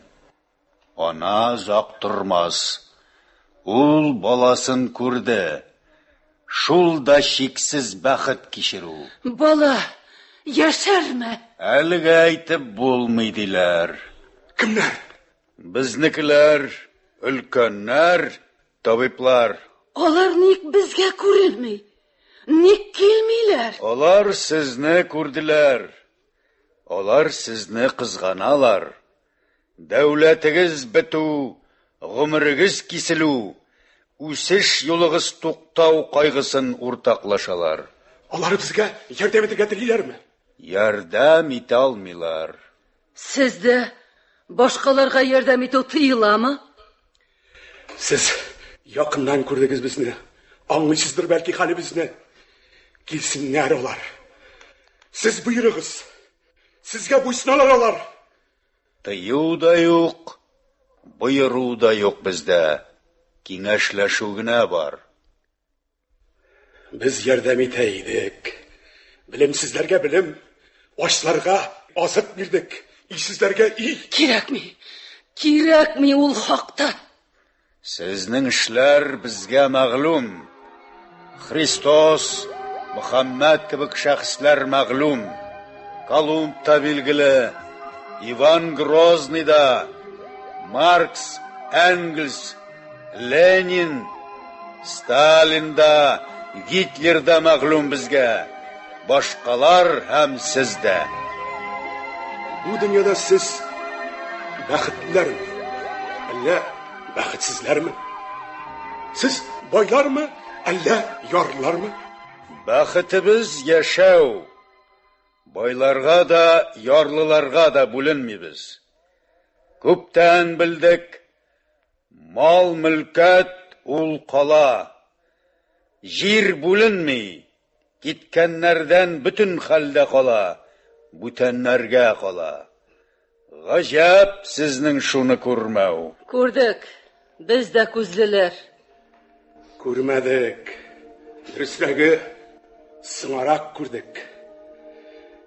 E: Ана озак тормас. Ул баласын күрде. Шул да шиксез бәхет кичерү.
F: Бала, яшәрме?
E: Әлегә әйтеп булмый диләр.
G: Кемнәр?
E: Безнекеләр, өлкәннәр, табиблар.
F: Алар ник безгә күренми? Ник килмиләр?
E: Алар сезне күрделәр. Алар сезне кызганалар. Дәүләтегез бетү, гомерегез киселү, үсеш юлыгыз туктау кайгысын уртаклашалар.
G: Алар безгә ярдәм итәргә телиләрме?
E: Ярдәм итә алмыйлар.
F: Сездә башкаларга ярдәм итү тыйыламы?
G: Сез якыннан күрдегез безне. Аңлыйсыздыр бәлки хәлебезне. Килсеннәр алар. Сез буйрыгыз. Сезгә буйсыналар алар.
E: Тыю да юк, буйру да юк бездә. Киңәшләшү генә бар.
G: Без ярдәм итә идек. Белемсезләргә белем, ачларга азык бирдек. Исезләргә ий.
F: Кирәкми ул хакта.
E: Сезнең эшләр безгә мәгълүм. Христос, Мөхәммәд кебек шәхесләр мәгълүм. Колумб та билгеле, Иван Грозный да, Маркс, Энгельс, Ленин, Stalin da, Gitler da ma'lum bizga. Boshqalar ham sizda.
G: Bu dunyoda siz baxtlilarmi? Alla baxtsizlarmi? Siz boylarmi? Alla yorlarmi?
E: Baxtimiz yashaw. Boylarga da, yorlilarga da bo'linmaymiz. Ko'pdan bildik, mol mulkat ul qola. Jir bo'linmay, ketganlardan butun xalda qola, butanlarga qola. G'ajab sizning shuni ko'rmau.
F: Ko'rdik, bizda ko'zlilar.
G: Ko'rmadik. Durustligi sing'aroq ko'rdik.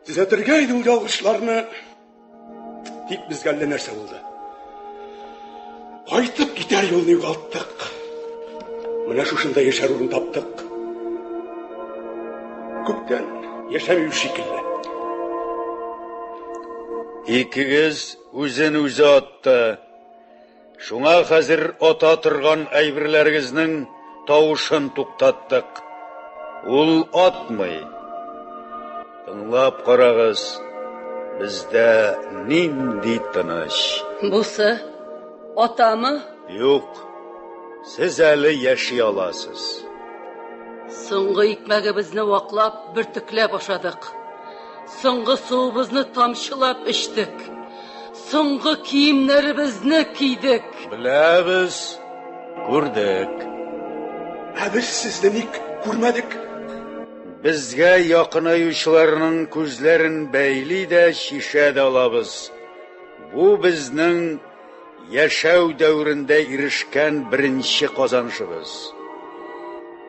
G: Tuzatilgan yolg'ishlarni tik bizga narsa bo'ldi. Qaytib ketar yo'lni yo'qotdik. Mana shu shunda yashar o'rin topdik. Ko'pdan yashamayuv shekilli.
E: Ikigiz o'zini-o'zi otdi. Shunga hozir ota turgan aybirlaringizning tovushini to'xtatdik. Ul otmay. Tinglab qarag'iz. Bizda nindi tinish.
F: Busi otami?
E: Yo'q. Siz hali yashay olasiz.
F: So'nggi ikmagimizni vaqlab bir tiklab oshadik. So'nggi suvimizni tomshilab ichdik. So'nggi kiyimlarimizni kiydik.
E: Bilamiz, ko'rdik.
G: Biz sizni ko'rmadik.
E: Bizga yaqinayuvchilarning ko'zlarin baylida shishada olamiz. Bu bizning yashav davrida erishgan birinchi qozonishimiz.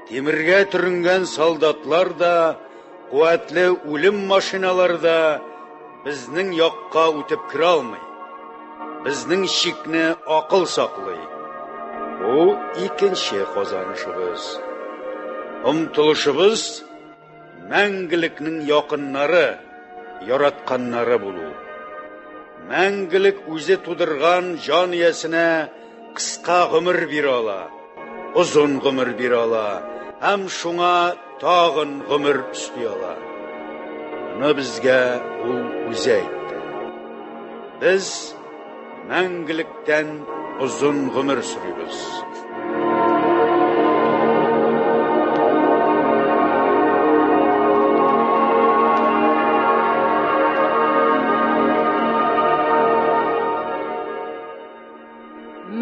E: Temirga turingan soldatlar da, quvvatli o'lim mashinalarida bizning yoqqa o'tib kira olmay. Bizning shikni aql saqlay. Bu ikkinchi qozonishimiz. Umtilishimiz mangilikning yaqinlari, yaratganlari bo'lu. Mangilik o'zi tudirgan joniyasina qisqa umr berala, uzun umr berala, ham shunga tag'in umr ustiyala. Buni bizga u o'zi aytdi. Biz mangilikdan uzun umr sürüyoruz.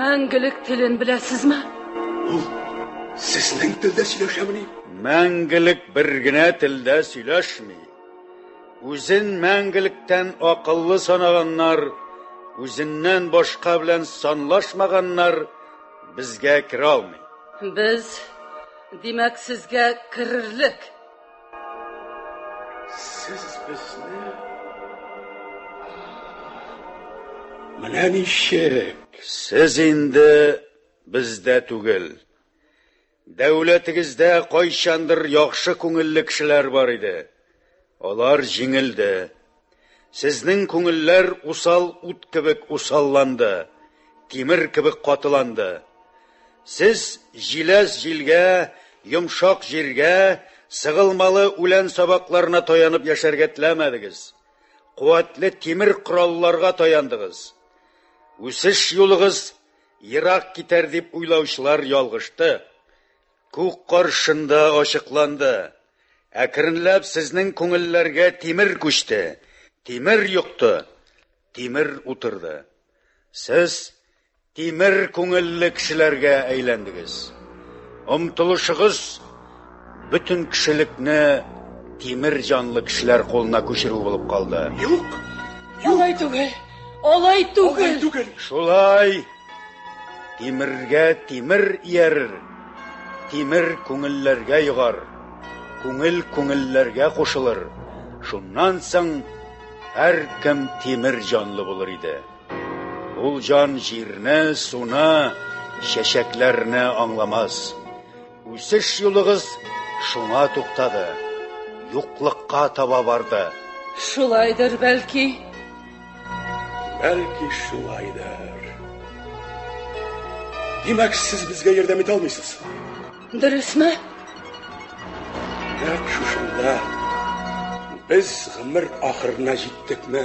F: Mangilik tilin bilasizmi?
G: Sizning tilda сөйләшәмени?
E: Mangilik birgina tilda сөйләшми. O'zin mangilikdan aqlli sanaganlar, o'zindən boshqa bilan sonlashmaganlar bizga kira olmay.
F: Biz demak sizga kirirlik.
G: Siz bizni mana nishik.
E: Siz endi bizda tugil. Davlatingizda qo'yshandir yaxshi ko'ngilli kishilar bor edi. Ular jingildi. Sizning ko'ngillar usal ut kibik usallandi, temir kibik qotilandi. Siz jilaz jilga, yumshoq yerga, sig'ilmali ulan sabaqlarına tayanib yasharga tilamadingiz. Quvvatli temir qurollarga tayandingiz. O'sish yo'lingiz yiroq ketar deb o'ylovchilar yolg'ishdi. Ko'k qarshinda oshiqlandi. Akrinlab sizning ko'ngillarga temir ko'chdi. Temir yo'qdi. Temir o'tirdi. Siz temir ko'ngilli kishilarga aylandingiz. Umtilishingiz butun kishilikni temir jonli kishilar qo'lina ko'chirib bo'lib qoldi.
G: Yo'q.
F: Olay tugul. Olay tugul.
E: Shulay temirga temir yerir. Temir ko'ngillarga yig'ar. Ko'ngil ko'ngillarga qo'shilar. Shundan so'ng har kim temir jonli bo'lar edi. Bu jon yerni, suvni, shashaklarni anglamas. O'sish yo'lingiz shunga to'xtadi. Yo'qlikqa tava bordi.
F: Shulaydir balki.
G: Balki shulaydir. Demak siz bizga yordam eta olmaysiz.
F: Дөресме?
G: Нәк шушында biz гомер ахырына җиттекме?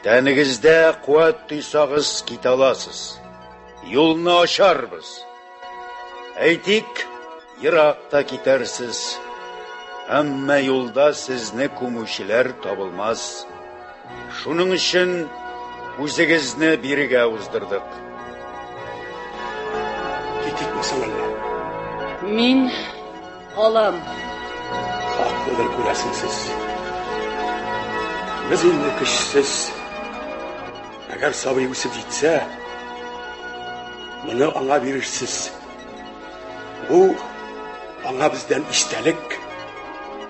E: Тәнегездә куәт тойсагыз китә аласыз. Юлны ачарбыз. Әйтик, еракта китәрсез. Әмма юлда сезне күмүчеләр табылмас. Шуның өчен үзегезне бирегә уздырдык.
G: Китикме соңында?
F: Мин алам.
G: Хаклыдыр күрәсең сез. Без инде көчсез. Әгәр сабый үсеп җитсә, моны аңа бирерсез. Бу аңа бездән истәлек,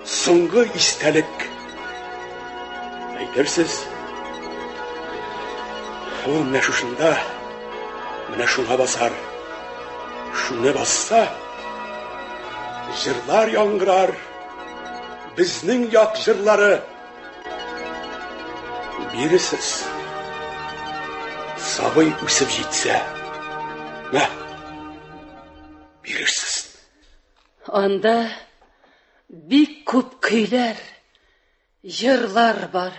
G: соңгы истәлек. Әйтерсез, ул менә шушында, менә шуңа басар. Шуны басса, җырлар яңгырар, безнең як җырлары. Биресез. Сабый үсеп җитсә, мә, бирерсез.
F: Анда бик күп көйләр, җырлар бар.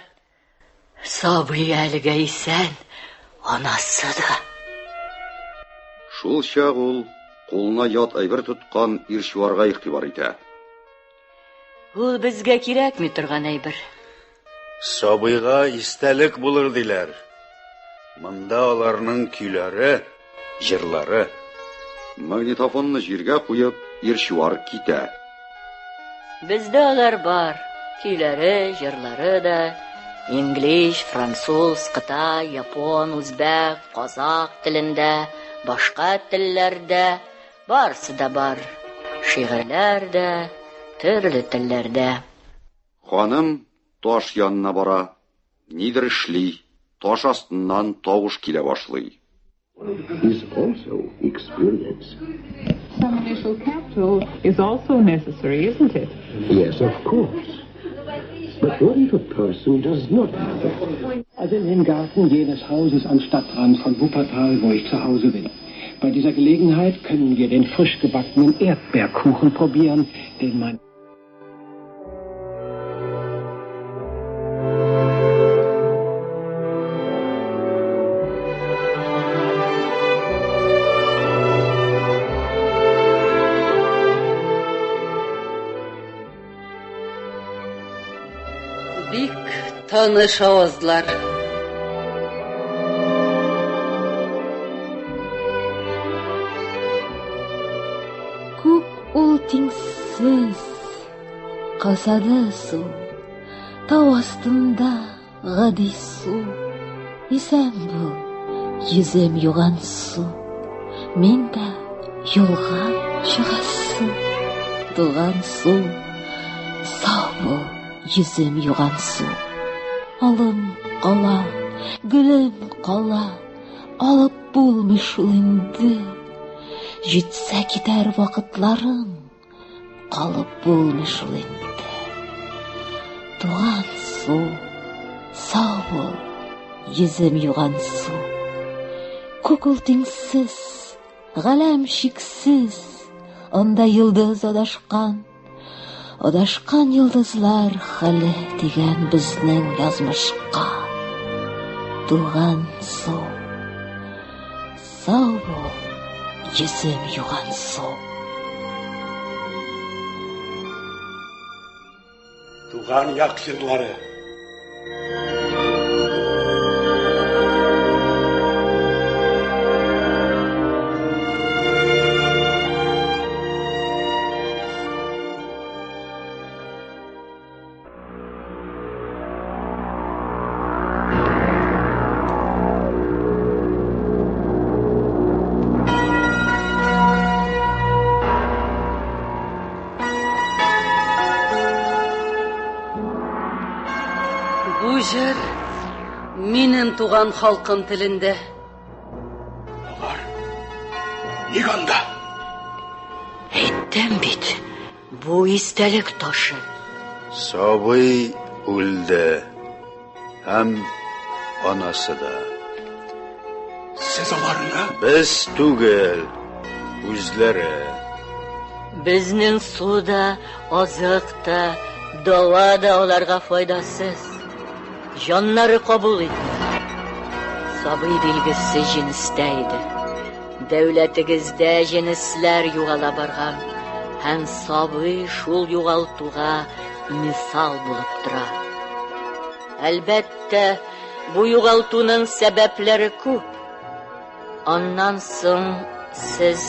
A: Сабый әлегә исән, анасы да.
B: Шул чак ул кулына ят әйбер тоткан ирчуарга игътибар итә.
A: Ул безгә кирәкми торган әйбер.
E: Сабыйга истәлек булыр диләр. Монда аларның көйләре, җырлары.
B: Магнитофонны җиргә куеп, ирчуар китә.
A: Бездә алар бар. Көйләре, җырлары да. Инглиш, француз, кытай, япон, үзбәк, казак телендә, башка телләрдә, барсы да бар. Шигырьләр дә, төрле телләрдә.
B: Ханым таш янына бара. Нидер эшли. Таш астыннан тавыш килә башлый.
I: Is also experience.
J: Some initial capital is also necessary, isn't it?
I: Yes, of course. But what if a person does not have it?
K: Also in dem Garten jenes Hauses am Stadtrand von Wuppertal, wo ich zu Hause bin. Bei dieser Gelegenheit können wir den frisch gebackenen Erdbeerkuchen probieren, den man...
F: Бик таныш авызлар.
L: Күк ул тиңсез, касады су, тау астында гади су. Исән бу, йөзем юган су, мин дә юлга чыгасым. Туган су, сау бул, йөзем юган су. Алым кала, гөлем кала, алып булмый шул инде. Җитсә китәр вакытларың, калып булмый шул инде. Туган су, сау бул, йөзем юган су. Күк ул тиңсез, галәм шиксез, анда йолдыз адашкан. Адашкан йолдызлар хәле дигән безнең язмышка. Туган су, сау бул, йөзем юган су.
G: Туган як җырлары.
F: Бу җыр минем туган халкым телендә.
G: Алар ник анда?
A: Әйттем бит, бу истәлек ташы.
E: Сабый үлде. Һәм анасы да.
G: Сез аларны?
E: Без түгел, үзләре.
A: Bizning suvda, oziqda, davoda ularga foydasiz. Jonlari qabul etdi. Sabiy bilgisi jinisda edi. Davlatigizda jinislar yo'g'ala borgan. Ham sabiy shul yo'g'altuga misol bo'lib turadi. Albatta, bu yo'g'altuning sabablari ko'p. Ondan so'ng siz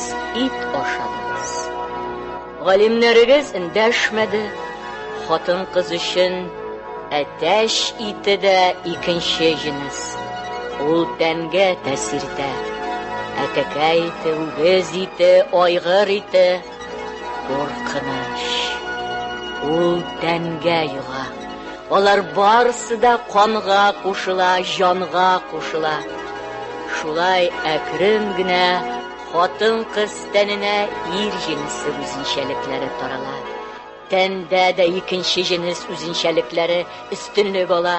A: it oshadingiz. G'olimlarigiz indashmadi. Xotin qiz uchun atash itida ikkinchi jins. Ul tanga ta'sirda. Ataka iti, ugiz iti, oyg'ir iti. Qo'rqinish. Ul tanga yuğa. Ular barsida qonga qo'shila, jonga qo'shila. Shulay akrimgina xotin qiz tanina er jinsi o'zinchaliklari taraladi. Tanda da ikkinchi jins o'zinchaliklari ustunlik ola.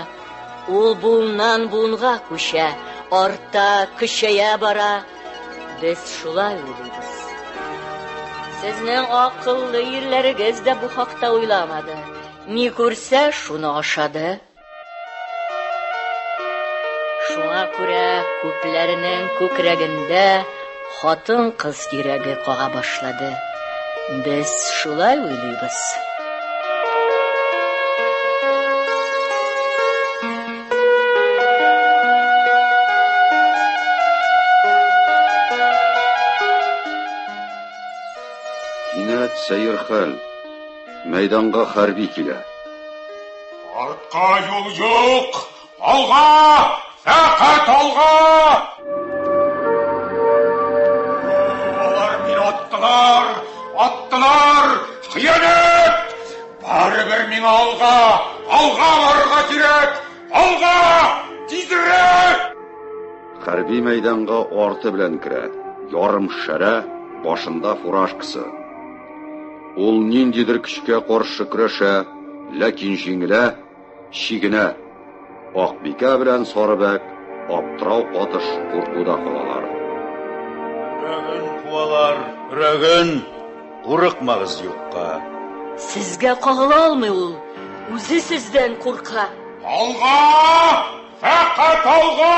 A: U bundan bunga ko'sha, orta kuchaya bora. Biz shulay o'ylaymiz. Sizning aqlli yerlaringizda bu haqda o'ylamadi. Ne ko'rsa shuni oshadi. Shunga ko'ra ko'plarining ko'kraginda xotin qiz yuragi qoqa boshladi. Biz shulay o'ylaymiz.
B: Кинәт Сәйерхәл мәйданга хәрби килә.
C: Артка юл юк! Алга! Фақат алга! Алар мине аттылар! Хыянат! Барыбер миңа алга! Алга барырга кирәк! Алга! Тизрәк!
B: Хәрби мәйданга арты белән керә. Ярым шәрә, башында фуражкасы. Ул ниндидер көчкә каршы көрәшә, ләкин җиңелә, чигенә. Акбикә белән Сарыбәк аптырау катыш куркуда калалар.
E: Рәгән куалар, рәгән, курыкмагыз юкка.
A: Sizga кагыла алмый ул, үзе сездән курка.
C: Алга! Фақат алга!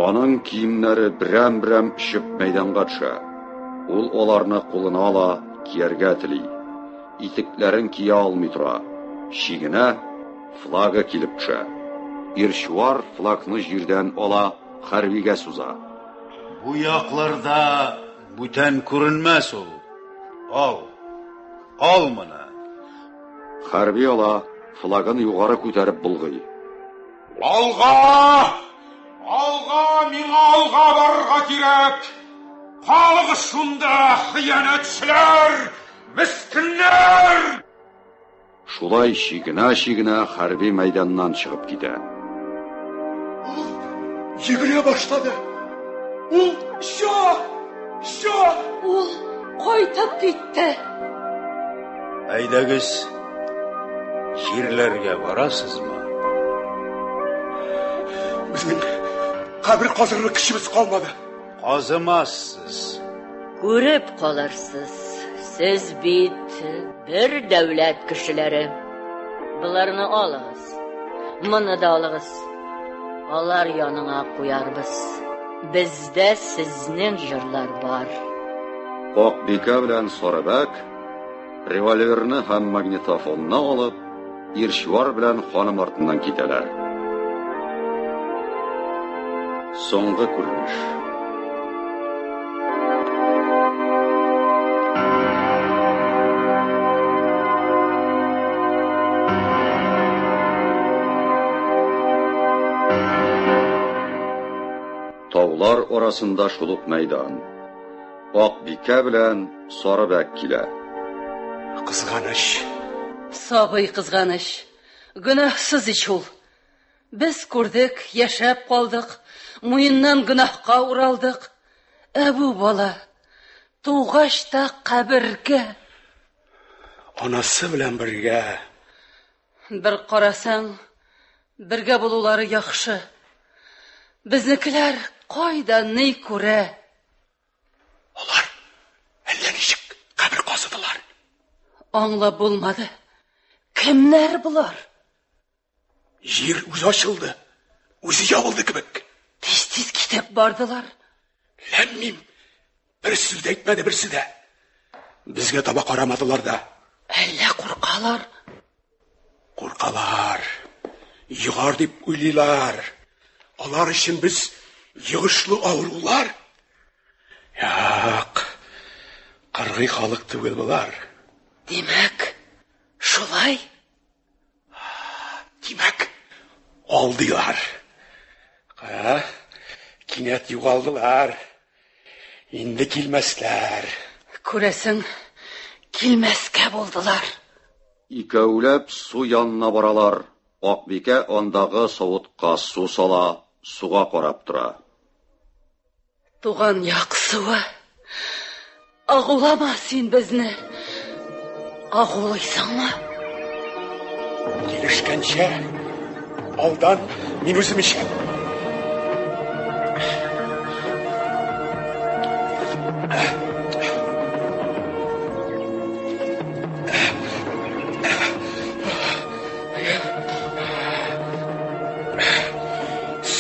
B: Аның киемнәре берәм-берәм ишеп мәйданга төшә. Ул аларны кулына ала, кияргә тели. Итекләрен кия алмый тора. Чигенә, флагы килеп төшә. Ирчуар флагны җирдән ала, хәрбигә суза.
E: Бу якларда бүтән күренмәс ул. Ал моны.
B: Хәрби ала, флагын югары күтәреп булгый.
C: Алга! Алга, миңа алга барырга кирәк! Халык шунда хыянатчылар, мискиннәр!
B: Шулай чигенә хәрби мәйданнан чыгып китә.
G: Йөгерә башлады. Ул
F: Ул кайтып китте.
E: Әйдәгез, җирләргә барасызмы?
G: Безнең кабер казырлык кешебез калмады.
E: Казымассыз.
A: Күреп калырсыз. Siz bit bir davlat kişileri. Bularni alığız. Mını da alığız. Alar yanına koyarbız. Bizde sizning jırlar var.
B: Акбикә белән Сарыбәк револьверны һәм магнитофонны алып, Ирчуар белән ханым артыннан китәләр. Соңгы күренеш. Таулар арасында шулук мәйдан. Акбикә белән Сарыбәк килә.
G: Кызганыч.
F: Сабый кызганыч. Гөнаһсыз ич ул. Без күрдек, яшәп калдык, муеннан гөнаһка уралдык. Бу бала тугач та кабергә.
G: Анасы белән бергә.
F: Бер карасаң, бергә булулары яхшы. Безнекеләр кайда ни күрә?
G: Алар әллә ничек кабер
F: Аңлап булмады. Кемнәр булар?
G: Жер үзе ачылды. Үзе ябылды кебек.
F: Тиз-тиз китеп бардылар.
G: Ләммим. Бер сүз әйтмәде берсе дә. Безгә таба карамадылар да.
F: Әллә куркалар?
G: Куркалар. Йыгар дип уйлыйлар. Алар өчен без йыгышлы авырулар. Як. Кыргый халык түгел булар.
F: Димәк, шулай?
G: Димәк, алдылар. Кинәт югалдылар. Инде килмәсләр.
F: Күрәсең, килмәскә булдылар.
B: Икәүләп су янына баралар. Акбикә андагы савытка су сала, суга карап тора.
F: Туган яқсуы, агулама син безне. Агулыйсыңмы?
G: Килешкәнчә, алдан мин үзем ишәм.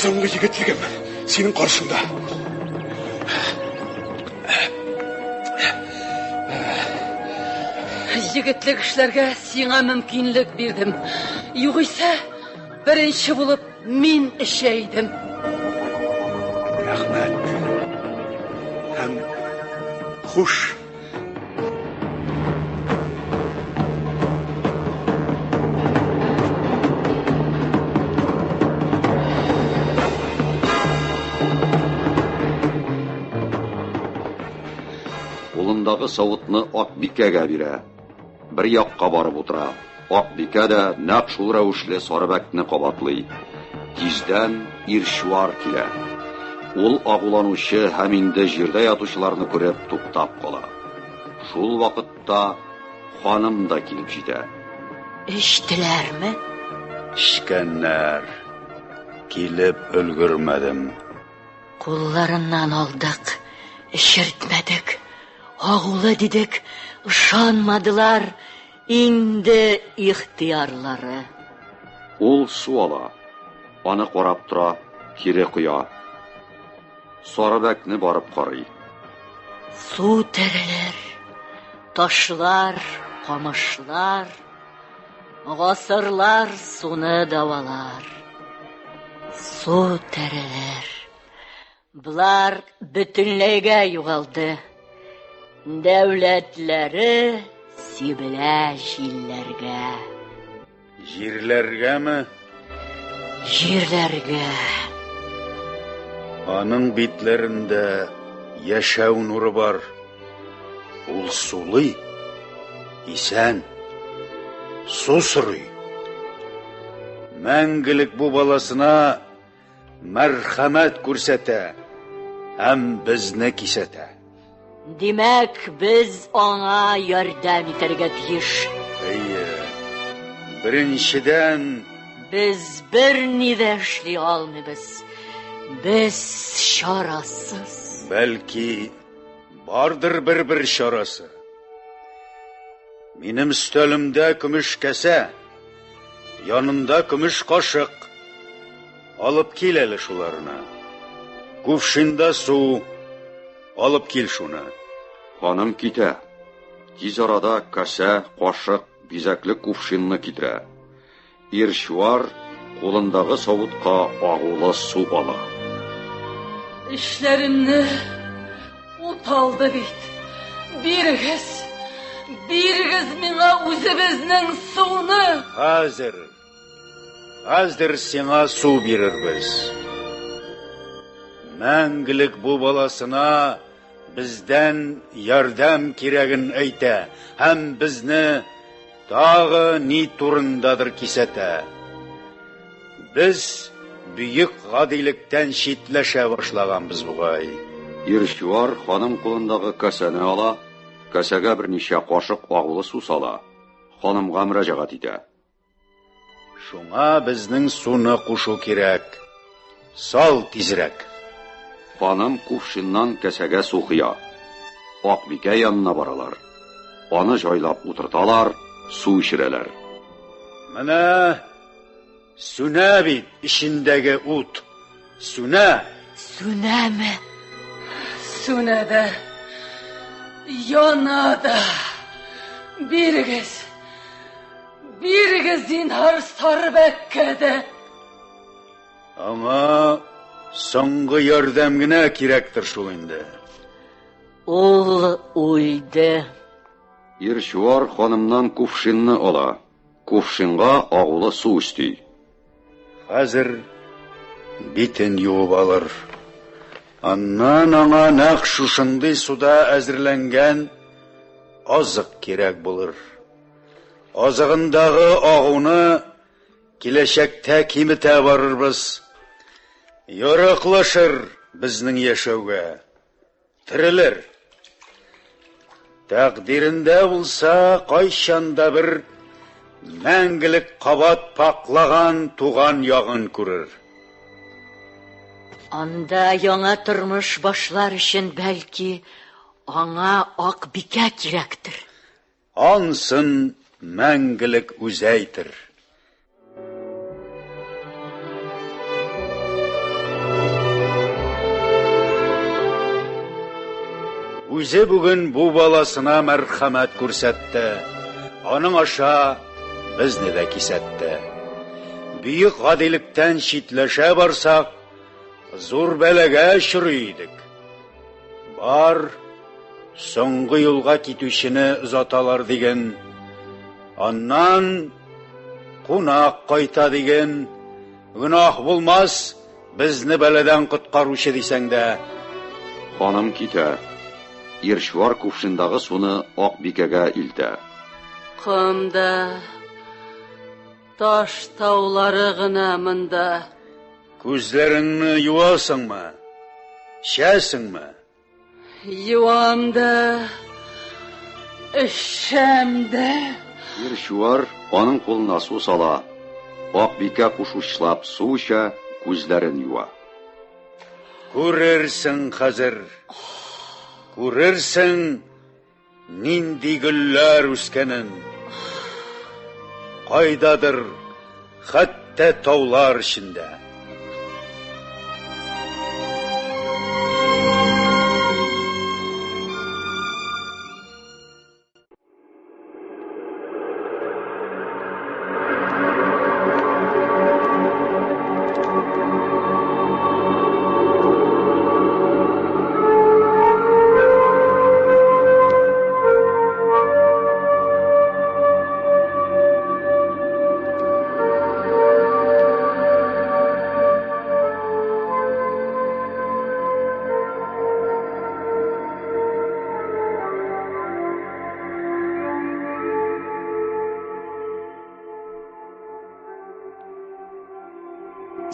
G: Соңгы егетлегем синең каршында.
F: Егетлек эшләргә сиңа мөмкинлек бирдем. Югыйсә, беренче булып мин эшәйдем.
G: Рәхмәт. Һәм хуш.
B: Кулындагы савытны Акбикәгә бирә. Бер якка барып утыра. Акбикә дә нәкъ шул рәвешле Сарыбәкне кабатлый. Тиздән Иршвар килә. Ул агуланучы һәм инде җирдә ятучыларны күреп туктап кала. Шул вакытта ханым да килеп җитә.
A: Эштеләрме?
E: Эшкәннәр. Килеп өлгермәдем.
A: Кулларыннан алдык, эшертмәдек. Агулы дидек, ышанмадылар. Инде ихтиярлары.
B: Ул су ала. Аны карап тора, кире куя. Сарыбәкне барып карый.
A: Су терелер, ташлар, камышлар, гасырлар суны давалар. Су терелер. Булар бөтенләйгә югалды. Дәүләтләре сибелә җилләргә.
E: Җирләргәме?
A: Җирләргә.
E: Аның битләрендә яшәү нуры бар. Ул сулый, исән, су сорый. Мәңгелек бу баласына мәрхәмәт күрсәтә һәм безне кисәтә.
A: Димәк, без аңа ярдәм итәргә тиеш.
E: Әйе. Беренчедән
A: Без берни дә эшли алмыйбыз. Без чарасыз.
E: Бәлки бардыр бер чарасы. Минем өстәлемдә көмеш кәсә, янында көмеш кашык. Алып кил әле шуларны. Кувшинда су, алып кил шуны.
B: Ханым китә. Тиз арада кәсә, кашык, бизәкле кувшинны китерә. Иршвар кулындагы савытка агулы су ала.
F: Эшләремне уталды бит. Бирегез миңа үзебезнең суны.
E: Хәзер сиңа су бирербез. Мәңгелек бу баласына бездән ярдәм кирәген әйтә һәм безне тагы ни турындадыр кисәтә. Без бүйек гадилектән читләшә башлаганбыз бугай.
B: Иршвар ханым кулындагы кәсәне ала, кәсәгә берничә кашык агулы су сала. Ханымга мөрәҗәгать итә.
E: Шуңа безнең суны кушу кирәк. Сал тизрәк.
B: Ханым кувшиннан кәсәгә су кыя. Акбикә янына баралар. аны җайлап утырталар, су ишерәләр.
E: Менә сүнә бит ишендәге ут. Сүнә.
A: Сүнәме?
F: Сүнәдә, янада. Бирегез зинһар Сарбәккәдә.
E: Аңа соңгы ярдәм генә кирәктер шул инде.
A: Ул үлде.
B: Ирчуар ханымнан кувшинны ала. Кувшинга агулы су исти.
E: Хәзер битен юып алыр. Аннан аңа нәкъ шушындый суда әзерләнгән азык кирәк булыр. Азыгындагы агуны киләчәктә киметә барырбыз. Ярыклашыр безнең яшәүгә. Тирелер. Тәкъдирендә булса, кайчанда бер мәңгелек кабат паклаган туган ягын күрер.
A: Анда яңа тормыш башлар өчен бәлки аңа ак бикә кирәктер.
E: Ансын мәңгелек үзәйтер. Үзе бүген бу баласына мәрхәмәт күрсәтте. Аның аша безне дә кисәтте. Бүйек гадилектән читләшә барсак, зур бәләгә чорый идек. Бар, соңгы юлга китүчене озаталар диген. Аннан кунак кайта диген. Гынах булмас, безне бәләдән коткаручы дисәң дә.
B: Ханым китә. Ирчуар кувшиндагы суны ак бикәгә илтә.
F: Кымда, таш таулары гына монда.
E: Күзләреңне юасыңмы? Шәсеңме?
F: Юамда, эшәмдә.
B: Ирчуар аның кулына су сала. Ак бикә кушучлап су эчә, күзләрен юа.
E: Күрерсең хәзер. Күрерсең нинди гөлләр үскәнен. Кайдадыр, хәтта таулар эчендә.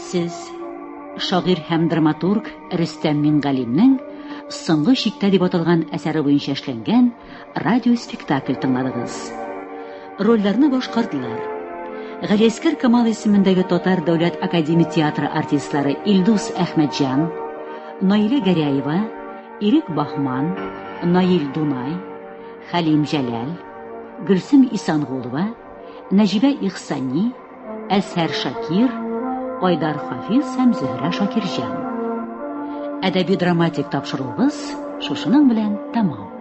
L: Сез шагыйрь һәм драматург Рөстәм Мингалимнең соңгы чиктә дип аталган әсәре буенча эшләнгән радиоспектакль тыңладыгыз. Рольләрне башкардылар. Галиәскәр Камал исемендәге Татар дәүләт академия театры артистлары Илдус Әхмәтҗан, Наилә Гәрәева, Ирек Бахман, Наил Дунай, Хәлим Җәләл, Гөлсем Исангулова, Нәҗибә Ихсани, Әсәр Шакир, Айдар Хафиз һәм Зөһрә Шакирҗан. Әдәби драматик тапшыруыбыз шушының белән тәмам.